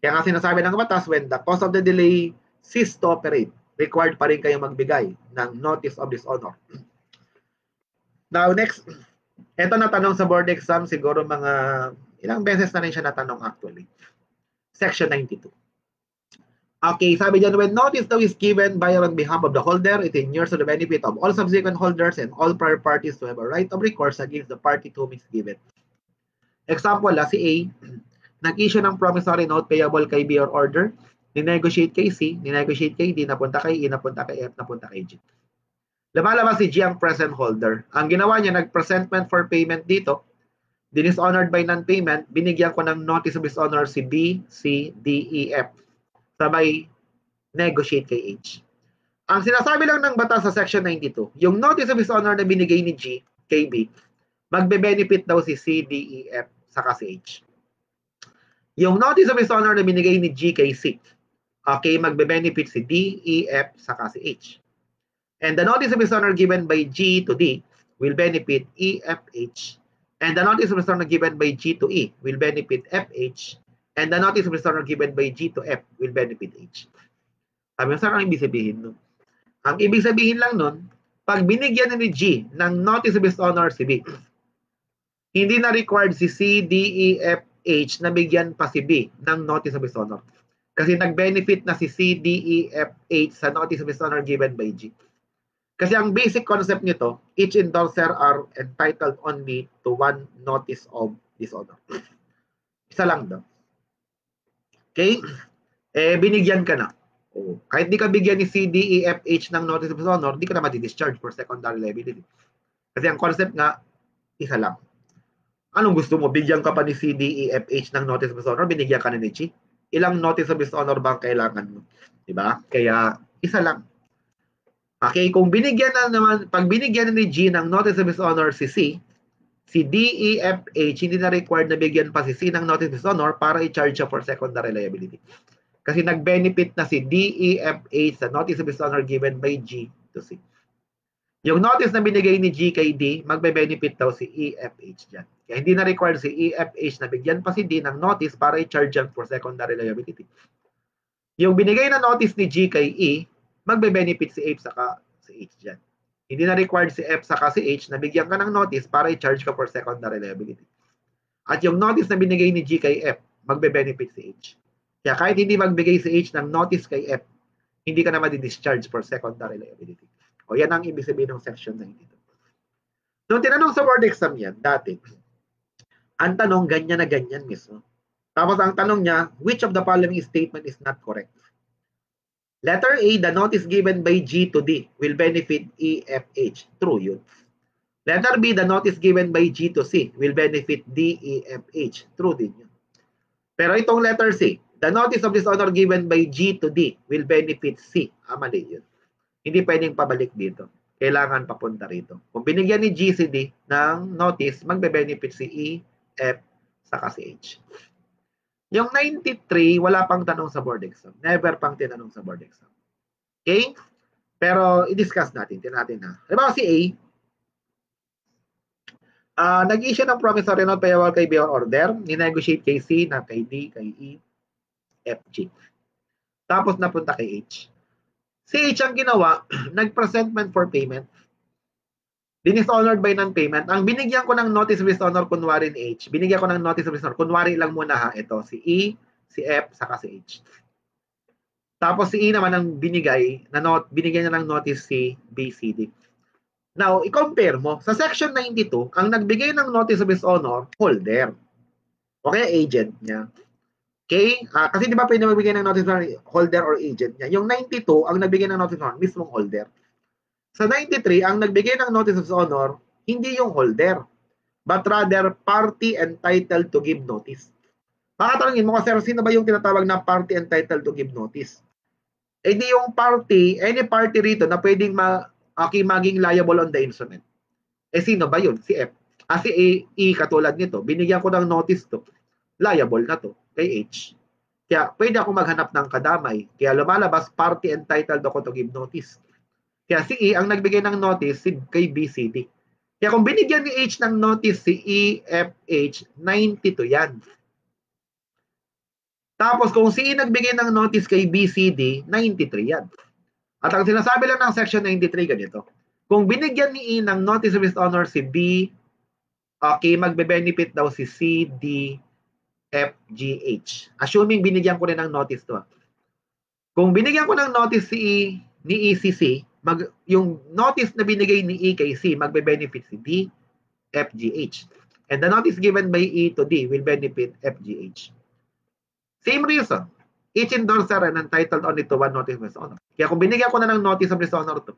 Kaya nga sinasabi ng batas, when the cause of the delay ceases to operate, required pa rin kayo magbigay ng notice of dishonor. Now, next, ito na tanong sa board exam, siguro mga ilang beses na rin siya natanong actually. Section 92. Okay, sabi dyan, when notice now is given by or on behalf of the holder, it inures to the benefit of all subsequent holders and all prior parties to have a right of recourse against the party to whom is given. Example, si A, nag-issue ng promissory note payable kay B or order, ninegotiate kay C, ninegotiate kay D, napunta kay E, napunta kay F, napunta kay G. Lumalabas si G ang present holder. Ang ginawa niya, nag-presentment for payment dito, dishonored by non-payment, binigyan ko ng notice of dishonor si B, C, D, E, F. Sabay negotiate kay H. Ang sinasabi lang ng batas sa section 92, yung notice of dishonor na binigay ni G kay B, magbe-benefit daw si C, D, E, F, saka si H. Yung notice of dishonor na binigay ni G kay C, okay, magbe-benefit si D, E, F, saka si H. And the notice of dishonor given by G to D will benefit E, F, H. And the notice of dishonor given by G to E will benefit F, H. And the notice of dishonor given by G to F will benefit H. Sabi mo, saan ang ibig sabihin nun? Ang ibig sabihin lang nun, pag binigyan ni G ng notice of dishonor si B, hindi na required si C, D, E, F, H na bigyan pa si B ng notice of dishonor. Kasi nag-benefit na si C, D, E, F, H sa notice of dishonor given by G. Kasi ang basic concept nito, each endorser are entitled only to one notice of dishonor. Isa lang daw. Okay? Binigyan ka na. Kahit di ka bigyan ni C, D, E, F, H ng notice of dishonor, di ka na madi-discharge for secondary liability. Kasi ang concept nga, isa lang. Anong gusto mo? Bigyan ka pa ni C, D, E, F, H ng notice of dishonor, binigyan ka na ni G? Ilang notice of dishonor ba ang kailangan mo? Diba? Kaya, isa lang. Okay, kung binigyan na naman, pag binigyan na ni G ng notice of dishonor si C, si D, E, F, H, hindi na required na bigyan pa si C ng notice of dishonor para i-charge siya for secondary liability. Kasi nag-benefit na si D, E, F, H sa notice of dishonor given by G to C. Yung notice na binigay ni G kay D, magbe-benefit daw si E, F, H dyan. Kaya hindi na required si E, F, H na bigyan pa si D ng notice para i-charge yan for secondary liability. Yung binigay na notice ni G kay E, magbe-benefit si F saka si H dyan. Hindi na required si F saka si H na bigyan ka ng notice para i-charge ka for secondary liability. At yung notice na binigay ni G kay F, magbe-benefit si H. Kaya kahit hindi magbigay si H ng notice kay F, hindi ka na madi-discharge for secondary liability. O yan ang ibig sabihin ng section 92. Nung tinanong sa board exam yan, dati, ang tanong ganyan na ganyan mismo. Tapos ang tanong niya, which of the following statement is not correct? Letter A, the notice given by G to D will benefit E, F, H. True yun. Letter B, the notice given by G to C will benefit D, E, F, H. True din yun. Pero itong letter C, the notice of dishonor given by G to D will benefit C. Mali yun. Hindi pwedeng pabalik dito. Kailangan papunta rito. Kung binigyan ni G si D ng notice, magbe-benefit si E, F, saka si H. Yung 93, wala pang tanong sa board exam. Never pang tinanong sa board exam. Okay? Pero i-discuss natin. Tinatin na. Halimbawa si A, nag-issue ng promissory note payable kay B or order, ni-negotiate kay C na kay D, kay E, F, G. Tapos napunta kay H. Si H ang ginawa, nag-presentment for payment. Dishonored by non-payment. Ang binigyan ko ng notice of dishonor, kunwari ni H. Binigyan ko ng notice of dishonor. Kunwari lang muna ha. Ito, si E, si F, saka si H. Tapos si E naman ang binigay, binigyan niya ng notice si B, C, D. Now, i-compare mo. Sa section 92, ang nagbigay ng notice of dishonor, holder. Okay, agent niya. Okay? Kasi di ba pwede magbigay ng notice of holder or agent niya? Yung 92, ang nagbigay ng notice of honor, mismong holder. Sa 93, ang nagbigay ng notice of honor, hindi yung holder, but rather party entitled to give notice. Makatanongin mo kasi, sino ba yung tinatawag na party entitled to give notice? Di yung party, any party rito na pwedeng maging liable on the instrument. Sino ba yun? Si F. Si E, katulad nito, binigyan ko ng notice to, liable na to, kay H. Kaya pwede ako maghanap ng kadamay. Kaya lumalabas, party entitled ako to give notice. Kaya si E, ang nagbigay ng notice kay B, C, D. Kaya kung binigyan ni H ng notice si E, F, H, 92 yan. Tapos kung si E nagbigay ng notice kay B, C, D, 93 yan. At ang sinasabi lang ng section 93 ganito. Kung binigyan ni E ng notice of dishonor si B, okay, magbe-benefit daw si C, D, F, G, H. Assuming binigyan ko rin ng notice to. Kung binigyan ko ng notice si E, ni E, si C, yung notice na binigay ni E kay C, magbe-benefit si D, F, G, H. And the notice given by E to D will benefit F, G, H. Same reason. Each endorser and entitled only to one notice of dishonor. Kaya kung binigyan ko na ng notice of dishonor to,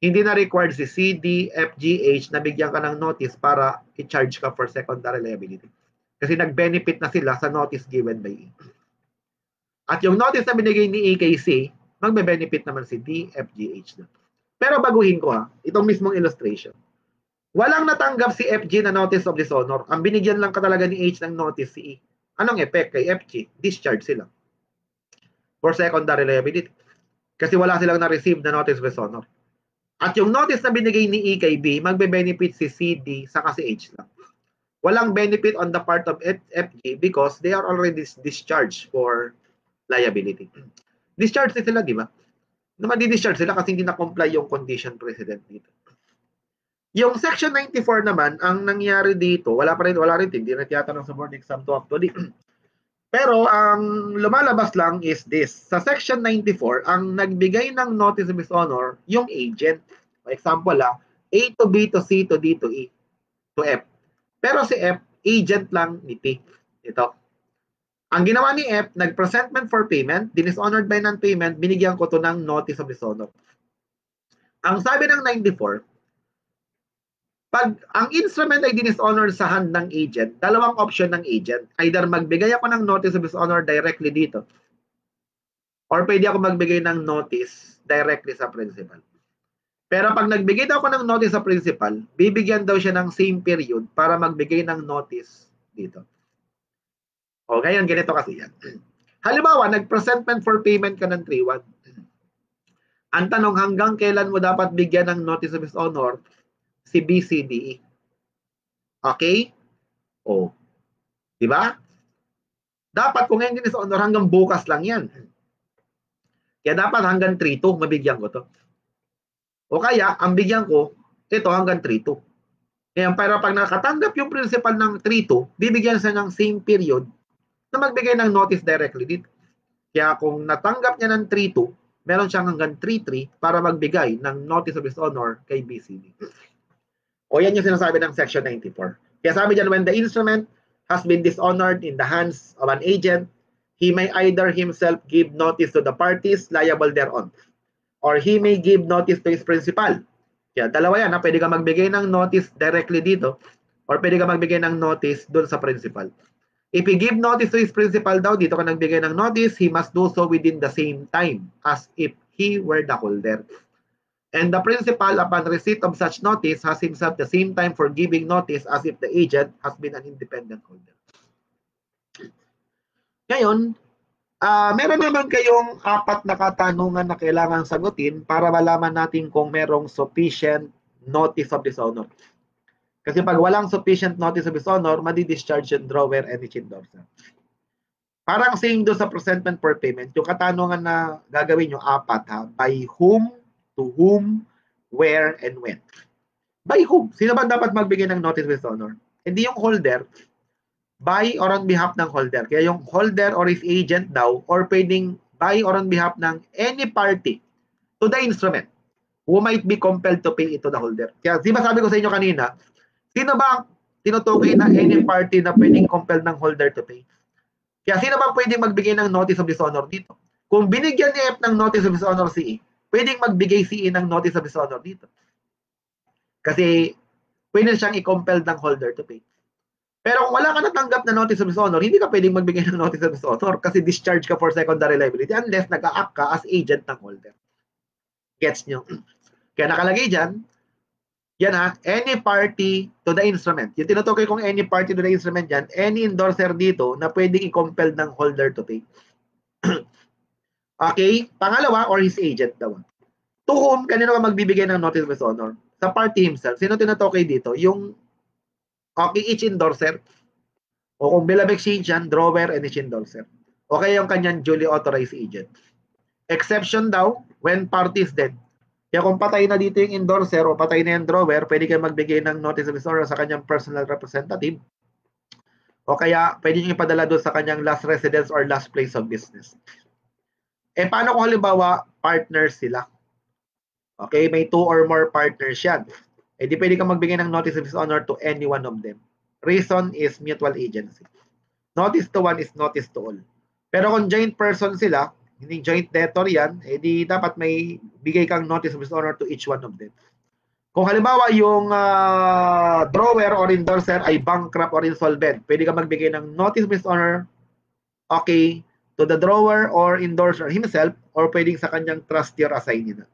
hindi na required si C, D, F, G, H na bigyan ka ng notice para i-charge ka for secondary liability. Kasi nag-benefit na sila sa notice given by E. At yung notice na binigay ni E kay C, magbe-benefit naman si D, F, G, H na. Pero baguhin ko itong mismong illustration. Walang natanggap si FG na notice of dishonor. Ang binigyan lang katalaga ni H ng notice si E. Anong effect kay FG? Discharge sila for secondary liability. Kasi wala silang na-receive na notice of dishonor. At yung notice na binigay ni E kay B, magbe-benefit si C, D, saka si H lang. Walang benefit on the part of FG because they are already discharged for liability. Discharge sila, di ba? Naman di-discharge sila kasi hindi na-comply yung condition precedent dito. Yung section 94 naman, ang nangyari dito, wala rin, hindi na tinatanong sa board exam to actually. Pero ang lumalabas lang is this. Sa section 94, ang nagbigay ng notice of dishonor, yung agent. For example, A to B to C to D to E to F. Pero si F, agent lang ni P. Ito. Ang ginawa ni F, nag-presentment for payment, dishonored by non-payment, binigyan ko to ng notice of dishonor. Ang sabi ng 94, pag ang instrument ay dishonor sa hand ng agent, dalawang option ng agent. Either magbigay ako ng notice of dishonor directly dito, or pwede ako magbigay ng notice directly sa principal. Pero pag nagbigay daw ako ng notice sa principal, bibigyan daw siya ng same period para magbigay ng notice dito. O ngayon, ganito kasi yan. Halimbawa, nag-presentment for payment ka ng 3-1. Ang tanong, hanggang kailan mo dapat bigyan ng notice of dishonor si BCDE? Okay? O. Diba? Dapat kung ngayon dishonor, hanggang bukas lang yan. Kaya dapat hanggang 3-2, mabigyan ko to. O kaya, ang bigyan ko, ito hanggang 3-2. Kaya para pag nakatanggap yung principal ng 3-2, bibigyan siya ng same period na magbigay ng notice directly dito. Kaya kung natanggap niya ng 3-2, meron siyang hanggang 3-3 para magbigay ng notice of dishonor kay BCD. O yan yung sinasabi ng section 94. Kaya sabi dyan, when the instrument has been dishonored in the hands of an agent, he may either himself give notice to the parties liable thereon, or he may give notice to his principal. Kaya dalawa yan, pwede ka magbigay ng notice directly dito, or pwede ka magbigay ng notice dun sa principal. If he give notice to his principal daw, dito ka nagbigay ng notice, he must do so within the same time as if he were the holder. And the principal, upon receipt of such notice, has himself the same time for giving notice as if the agent has been an independent holder. Ngayon, meron naman kayong 4 na katanungan na kailangan sagutin para malaman natin kung merong sufficient notice of dishonor. Kasi pag walang sufficient notice of dishonor, madi-discharge yung drawer and its endorser. Parang same do sa presentment for payment, yung katanungan na gagawin nyo 4 by whom, to whom, where, and when. By whom? Sino ba dapat magbigay ng notice of dishonor? Hindi yung holder, by or on behalf ng holder. Kaya yung holder or his agent daw, or pwedeng by or on behalf ng any party to the instrument who might be compelled to pay it to the holder. Kaya di ba sabi ko sa inyo kanina, sino ba ang tinutukoy na any party na pwedeng compelled ng holder to pay? Kaya sino ba pwedeng magbigay ng notice of dishonor dito? Kung binigyan ni F ng notice of dishonor si E, pwedeng magbigay si E ng notice of dishonor dito. Kasi pwede siyang i-compel ng holder to pay. Pero kung wala ka natanggap na notice of dishonor, hindi ka pwedeng magbigay ng notice of dishonor kasi discharge ka for secondary liability unless nag-a-act ka as agent ng holder. Gets nyo? Kaya nakalagay dyan, yan any party to the instrument. Yung tinutukoy kong any party to the instrument dyan, any endorser dito na pwedeng i-compel ng holder to pay. Okay? Pangalawa, or his agent daw. To whom, kanino ka magbibigay ng notice of dishonor? Sa party himself. Sino tinutukoy dito? Yung each endorser. O kung bill of exchange yan, drawer and each endorser. O kaya yung kanyang duly authorized agent. Exception daw, when party is dead. Kaya kung patay na dito yung endorser o patay na yung drawer, pwede kayo magbigay ng notice of dishonor sa kanyang personal representative. O kaya pwede nyo ipadala doon sa kanyang last residence or last place of business. Paano kung halimbawa partners sila? Okay, may 2 or more partners yan. Di pwede kang magbigay ng notice of dishonor to any one of them. Reason is mutual agency. Notice to one is notice to all. Pero kung joint person sila, hindi joint debtor yan, di dapat may bigay kang notice of dishonor to each one of them. Kung halimbawa yung drawer or endorser ay bankrupt or insolvent, pwede kang magbigay ng notice of dishonor, okay, to the drawer or endorser himself or pwedeng sa kanyang trustee or assignee na.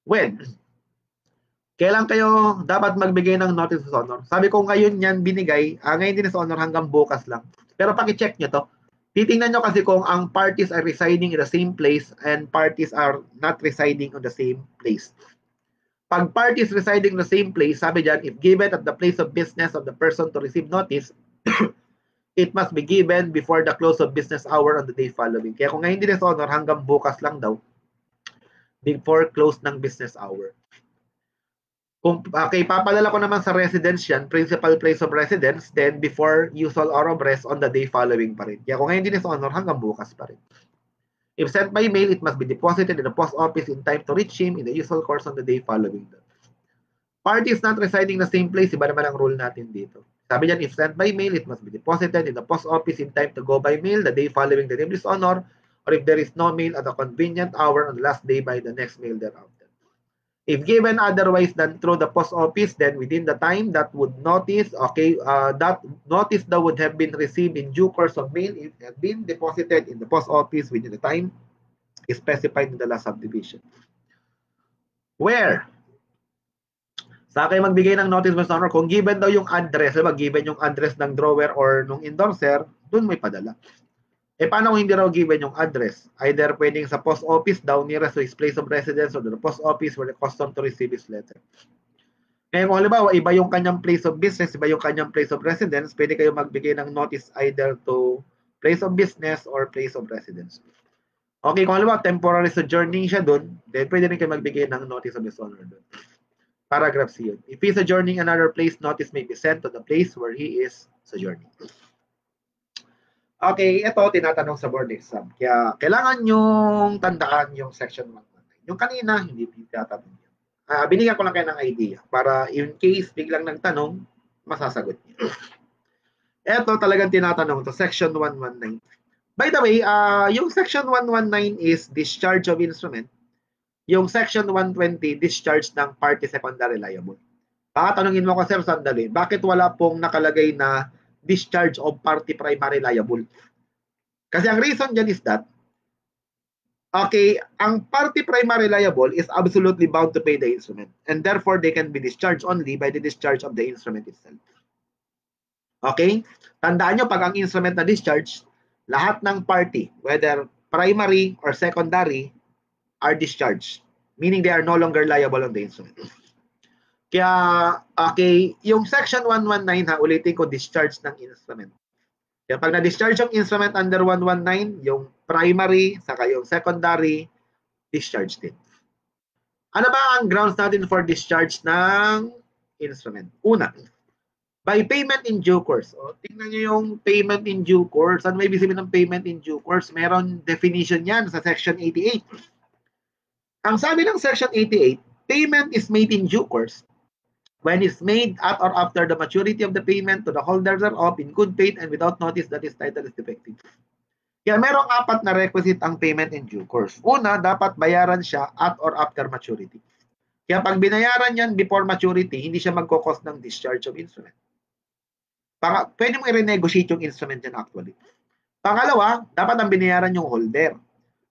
When? Kailan kayo dapat magbigay ng notice of dishonor? Sabi ko ngayon yan binigay, ngayon din dishonor hanggang bukas lang. Pero paki-check nyo to. Titingnan nyo kasi kung ang parties are residing in the same place and parties are not residing on the same place. Pag parties residing in the same place, sabi dyan, if given at the place of business of the person to receive notice, it must be given before the close of business hour on the day following. Kaya kung ngayon din dishonor hanggang bukas lang daw, before close ng business hour. Kung papadala ko naman sa residence yan, principal place of residence, then before usual hour of rest on the day following pa rin. Kaya kung ngayon din is honor, hanggang bukas pa rin. If sent by mail, it must be deposited in the post office in time to reach him in the usual course on the day following that. Parties not residing in the same place, iba naman ang rule natin dito. Sabi niyan, if sent by mail, it must be deposited in the post office in time to go by mail the day following the name dishonor, or if there is no mail at a convenient hour on the last day by the next mail thereafter. If given otherwise than through the post office, then within the time that would notice, that notice that would have been received in due course of mail, it had been deposited in the post office within the time specified in the last subdivision. Where? Sa kayo magbigay ng notice of honor, kung given daw yung address, diba, given yung address ng drawer or nung endorser, dun may padala. Paano kung hindi raw given yung address? Either pwedeng sa post office daw nearest to his place of residence or the post office where the custom to receive his letter. Kaya kung halimbawa, iba yung kanyang place of business, iba yung kanyang place of residence, pwede kayo magbigay ng notice either to place of business or place of residence. Okay, kung halimbawa, temporary sojourning siya dun, then pwede rin kayo magbigay ng notice of dishonor dun. Paragraph C yun. If he's sojourning another place, notice may be sent to the place where he is sojourning. Okay, ito tinatanong sa board exam. Kaya kailangan yung tandaan yung section 119. Yung kanina, hindi tinatanong yan. Binigyan ko lang kayo ng idea para in case biglang nagtanong, masasagot niyo. Ito talagang tinatanong to section 119. By the way, yung section 119 is discharge of instrument. Yung section 120, discharge ng party secondary liable. Tanungin mo ko, sir, sandali, bakit wala pong nakalagay na discharge of party primary liable? Kasi ang reason dyan is that, okay, ang party primary liable is absolutely bound to pay the instrument, and therefore they can be discharged only by the discharge of the instrument itself. Okay? Tandaan nyo, pag ang instrument na discharge, lahat ng party, whether primary or secondary, are discharged, meaning they are no longer liable on the instrument. Kaya, okay, yung section 119, ulitin ko, discharge ng instrument. Kaya pag na-discharge yung instrument under 119, yung primary, saka yung secondary, discharge din. Ano ba ang grounds natin for discharge ng instrument? Una, by payment in due course. O, tingnan nyo yung payment in due course. Ano may ibig sabihin ng payment in due course? Meron definition yan sa section 88. Ang sabi ng section 88, payment is made in due course when it's made at or after the maturity of the payment to the holder thereof in good faith and without notice that his title is defective. Kaya merong 4 na requisite ang payment in due course. Una, dapat bayaran siya at or after maturity. Kaya pag binayaran yan before maturity, hindi siya magkakos ng discharge of instrument. Pwede mo i-renegotiate yung instrument yan actually. Pangalawa, dapat ang binayaran yung holder.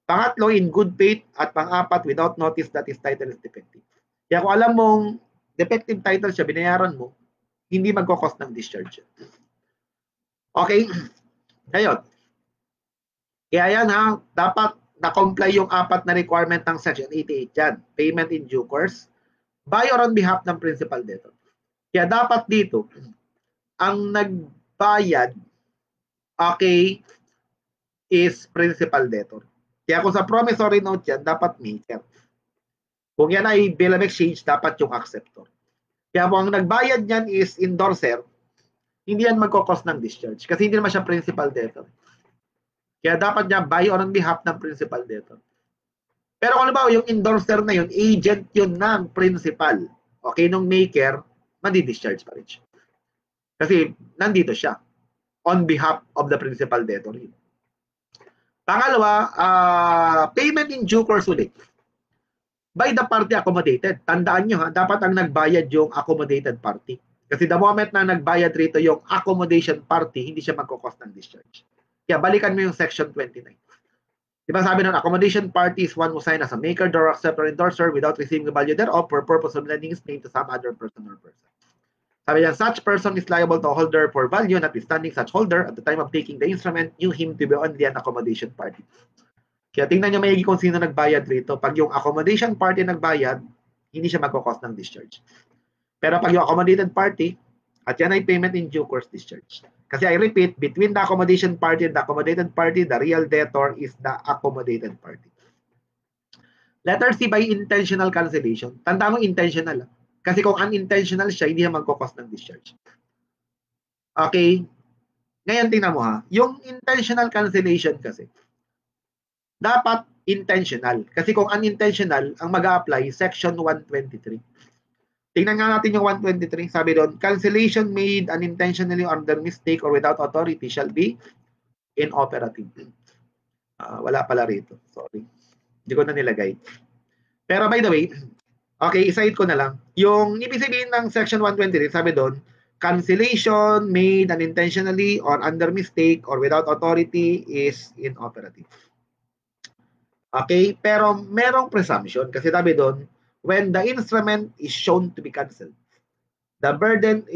Pangatlo, in good faith, at pang-apat, without notice that his title is defective. Kaya kung alam mong defective title siya, binayaran mo, hindi magkakos ng discharge. Okay? Ngayon, kaya yan ha, dapat na-comply yung 4 na requirement ng section 88 dyan. Payment in due course, by or on behalf ng principal debtor. Kaya dapat dito, ang nagbayad, okay, is principal debtor. Kaya kung sa promissory note yan, dapat maker. Kung yan ay bill of exchange, dapat yung acceptor. Kaya kung ang nagbayad yan is endorser, hindi yan magkakos ng discharge kasi hindi naman siya principal debtor. Kaya dapat niya by or on behalf ng principal debtor. Pero kung halimbawa yung endorser na yun, agent yun ng principal, okay, nung maker, madi-discharge pa rin siya. Kasi nandito siya on behalf of the principal debtor. Pangalawa, payment in due course ulit. By the party accommodated. Tandaan nyo ha, dapat ang nagbayad yung accommodated party. Kasi the moment na nagbayad rito yung accommodation party, hindi siya magkakos ng discharge. Kaya balikan mo yung section 29. Diba sabi nun, accommodation party is one who sign as a maker, drawer, acceptor, endorser without receiving the value thereof for purpose of lending his name to some other person or person. Sabi niya, such person is liable to a holder for value, notwithstanding such holder at the time of taking the instrument knew him to be only an accommodation party. Kaya tingnan niyo maigi kung sino nagbayad rito. Pag yung accommodation party nagbayad, hindi siya magkakos ng discharge. Pero pag yung accommodated party, at yan ay payment in due course discharge. Kasi I repeat, between the accommodation party and the accommodated party, the real debtor is the accommodated party. Letter C, by intentional cancellation. Tanda mo intentional. Kasi kung unintentional siya, hindi siya magkakos ng discharge. Okay? Ngayon, tingnan mo ha. Yung intentional cancellation kasi, dapat intentional. Kasi kung unintentional, ang mag-a-apply, Section 123. Tingnan nga natin yung 123. Sabi doon, cancellation made unintentionally or under mistake or without authority shall be inoperative. Wala pala rito. Sorry. Hindi ko na nilagay. Pero by the way, okay, iside ko na lang. Yung ibig sabihin ng Section 123, sabi doon, cancellation made unintentionally or under mistake or without authority is inoperative. Okay? Pero merong presumption kasi sabi doon, when the instrument is shown to be cancelled, the burden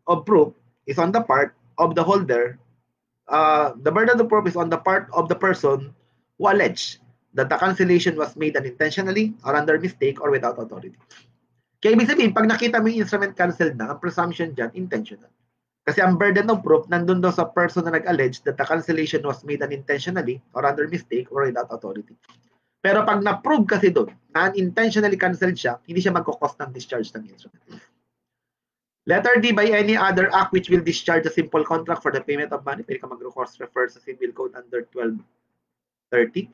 of proof is on the part of the holder. The burden of proof is on the part of the person who alleged that the cancellation was made unintentionally or under mistake or without authority. Kaya ibig sabihin, pag nakita mo yung instrument cancelled na, ang presumption dyan, intentional. Kasi ang burden of proof, nandun daw sa person na nag-allege that the cancellation was made unintentionally or under mistake or without authority. Pero pag na-prove kasi doon na unintentionally cancelled siya, hindi siya magkakos ng discharge ng instrument. Letter D, by any other act which will discharge a simple contract for the payment of money, pwede ka mag-recourse refer sa Civil Code under 1230.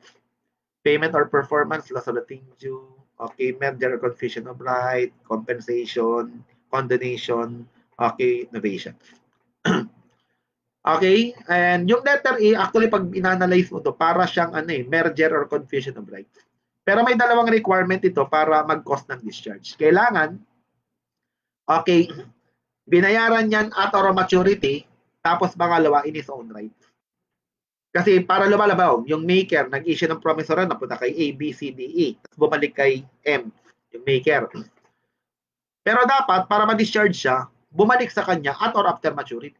Payment or performance, loss of the thing due, okay, merger or confusion of right, compensation, condonation, okay, novation. Okay, and yung letter A, actually pag inanalyze mo to, para siyang merger or confusion of right. Pero may dalawang requirement ito para mag-cost ng discharge. Kailangan, okay, binayaran yan at or maturity, tapos pangalawa in his own right. Kasi para lumalabaw, yung maker nag-issue ng promissory napunta kay A, B, C, D, E, tapos bumalik kay M, yung maker. Pero dapat, para ma-discharge siya, bumalik sa kanya at or after maturity.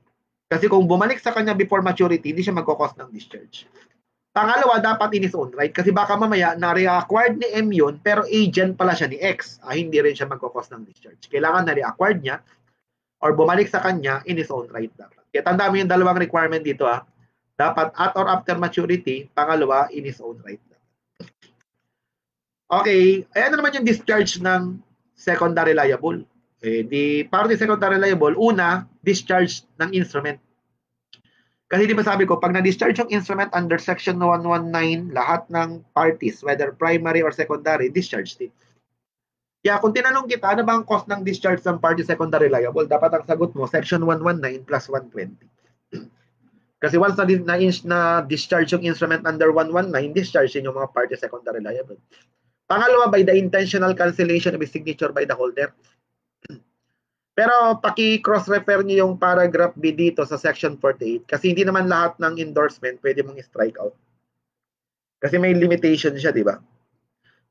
Kasi kung bumalik sa kanya before maturity, hindi siya magkakos ng discharge. Pangalawa, dapat in his own right. Kasi baka mamaya, na-reacquired ni M yun, pero agent pala siya ni X. Hindi rin siya magkakos ng discharge. Kailangan na-reacquired niya or bumalik sa kanya in his own right dapat. Kaya tanda mo yung dalawang requirement dito ha. Dapat at or after maturity, pangalawa, in his own right. Okay, ayan na naman yung discharge ng secondary liable. Di party secondary liable, una, discharge ng instrument. Kasi di ba sabi ko, pag na-discharge yung instrument under Section 119, lahat ng parties, whether primary or secondary, discharge din. Kaya kung tinanong kita, ano ba ang cost ng discharge ng party secondary liable, dapat ang sagot mo, Section 119 plus 120. Kasi once na discharge yung instrument under 119, discharge din yung mga party secondary liable. Pangalawa, by the intentional cancellation of a signature by the holder. Pero paki-cross-refer niyo yung paragraph B dito sa Section 48 kasi hindi naman lahat ng endorsement pwede mong strike out. Kasi may limitation siya, di ba?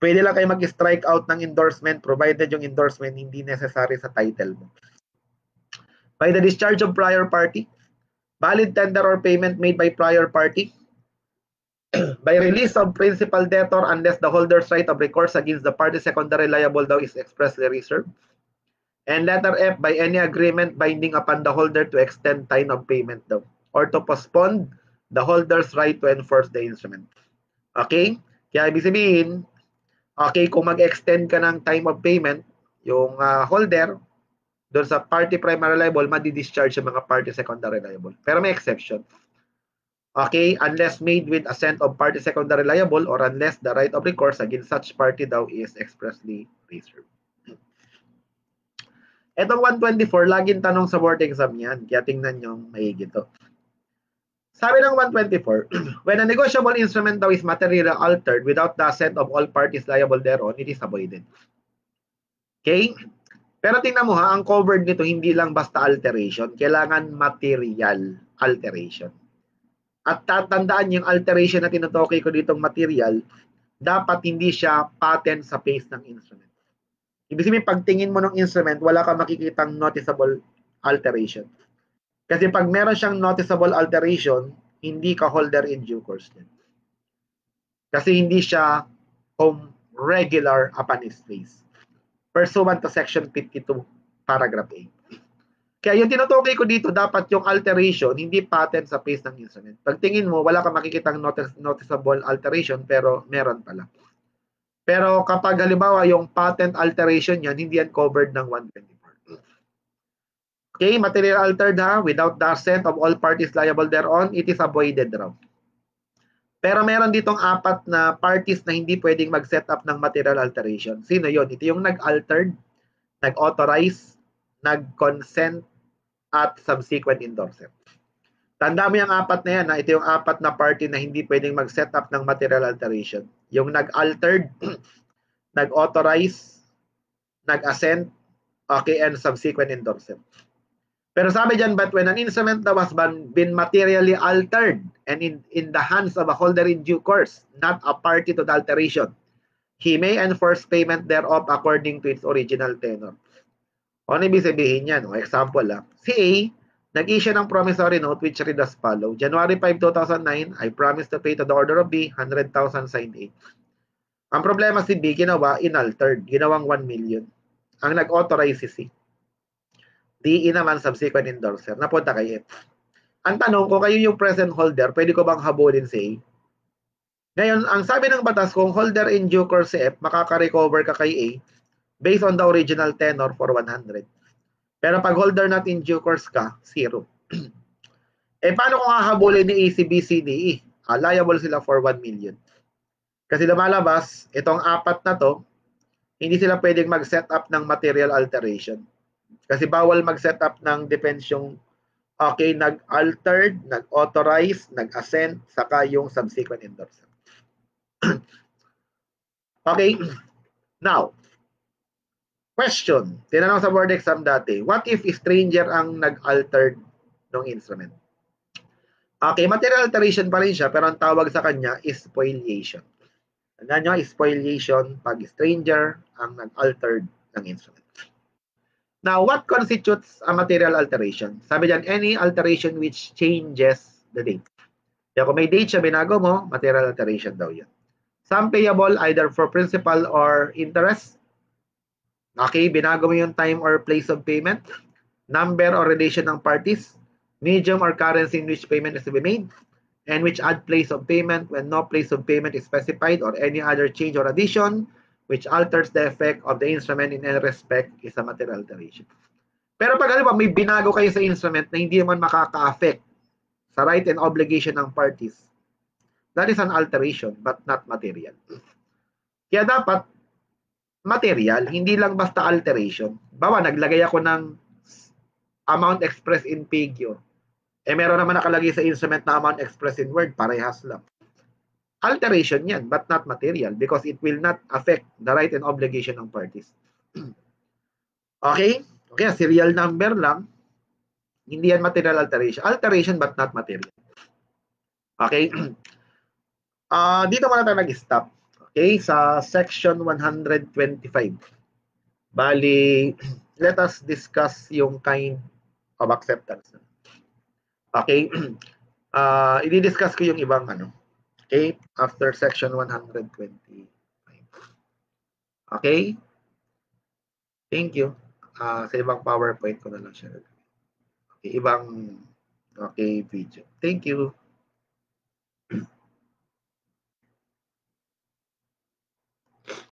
Pwede lang kayo mag-strike out ng endorsement provided yung endorsement hindi necessary sa title mo. By the discharge of prior party, valid tender or payment made by prior party, by release of principal debtor unless the holder's right of recourse against the party secondary liable daw is expressly reserved. And letter F, by any agreement binding upon the holder to extend time of payment daw or to postpone the holder's right to enforce the instrument. Okay? Kaya ibig sabihin, okay, kung mag-extend ka ng time of payment, yung holder, doon sa party primary liable, madi-discharge yung mga party secondary liable. Pero may exception. Okay? Unless made with assent of party secondary liable or unless the right of recourse against such party daw is expressly reserved. Etong 124, laging tanong sa board exam yan. Kaya tingnan nyo, mahigit to. Sabi ng 124, when a negotiable instrument daw is materially altered without the assent of all parties liable thereon, it is avoided. Okay? Pero tingnan mo ha, ang covered nito hindi lang basta alteration, kailangan material alteration. At tatandaan yung alteration na tinutukoy ko ditong material, dapat hindi siya patent sa face ng instrument. Ibig sabihin, pagtingin mo ng instrument, wala kang makikitang noticeable alteration. Kasi pag meron siyang noticeable alteration, hindi ka holder in due course din. Kasi hindi siya regular upon its face. Pursuant to Section 52, Paragraph 8. Kaya yung tinutukoy ko dito, dapat yung alteration, hindi patent sa face ng instrument. Pagtingin mo, wala kang makikitang noticeable alteration, pero meron pala. Pero kapag halimbawa yung patent alteration yan, hindi yan covered ng 124. Okay, material altered ha, without the assent of all parties liable thereon, it is avoided raw. Pero meron ditong apat na parties na hindi pwedeng mag-set up ng material alteration. Sino yon? Ito yung nag-altered, nag-authorize, nag-consent, at subsequent endorser. Tanda mo yung apat na yan, ha? Ito yung apat na party na hindi pwedeng mag-set up ng material alteration. Yung nag-altered, nag-authorize, nag-assent, okay, and subsequent endorser. Pero sabi dyan, but when an instrument that was been materially altered and in the hands of a holder in due course, not a party to the alteration, he may enforce payment thereof according to its original tenor. Ano ibig sabihin yan? Example lang. Si A, nag-issue ng promissory note which read as follow. January 5, 2009, I promise to pay to the order of B, 100,000 signed A. Ang problema si B, ginawa, inaltered. Ginawang 1 million. Ang nag-authorize si C. DE naman, subsequent endorser. Napunta kay F. Ang tanong, kung kayo yung present holder, pwede ko bang habulin si A? Ngayon, ang sabi ng batas, kung holder in due course si F, makaka-recover ka kay A based on the original tenor for 100. Pero pag holder not in due course ka, 0. Paano kung hahabulin ni A, C, B, C, D, E? Liable sila for 1 million. Kasi lumalabas, itong apat na to, hindi sila pwedeng mag-set up ng material alteration. Kasi bawal mag-set up ng defense yung okay, nag-altered, nag-authorize, nag-assent, saka yung subsequent endorser. Okay, now, question. Tinanong sa board exam dati, what if stranger ang nag-altered ng instrument? Okay, material alteration pa rin siya, pero ang tawag sa kanya is spoliation. Tandaan nyo, spoliation pag stranger ang nag-altered ng instrument. Now, what constitutes a material alteration? Sabi dyan, any alteration which changes the date. Kaya kung may date siya, binago mo, material alteration daw yun. Sum payable either for principal or interest. Okay, binago mo yung time or place of payment. Number or relation ng parties. Medium or currency in which payment is to be made. And which add place of payment when no place of payment is specified or any other change or addition which alters the effect of the instrument in any respect is a material alteration. Pero pag halimbawa may binago kayo sa instrument na hindi naman makaka-affect sa right and obligation ng parties, that is an alteration but not material. Kaya dapat material, hindi lang basta alteration. Bawa, naglagay ako ng amount expressed in figure. Meron naman nakalagay sa instrument na amount expressed in word, parehas lang. Alteration yan, but not material because it will not affect the right and obligation ng parties. Okay? Okay, serial number lang. Hindi yan material alteration. Alteration but not material. Okay? Dito muna tayo mag-stop. Okay? Sa section 125. Bali, let us discuss yung kind of acceptance. Okay? I-discuss ko yung ibang ano. Okay? After section 125. Okay? Thank you. Sa ibang PowerPoint ko na lang siya. Okay, ibang video. Thank you.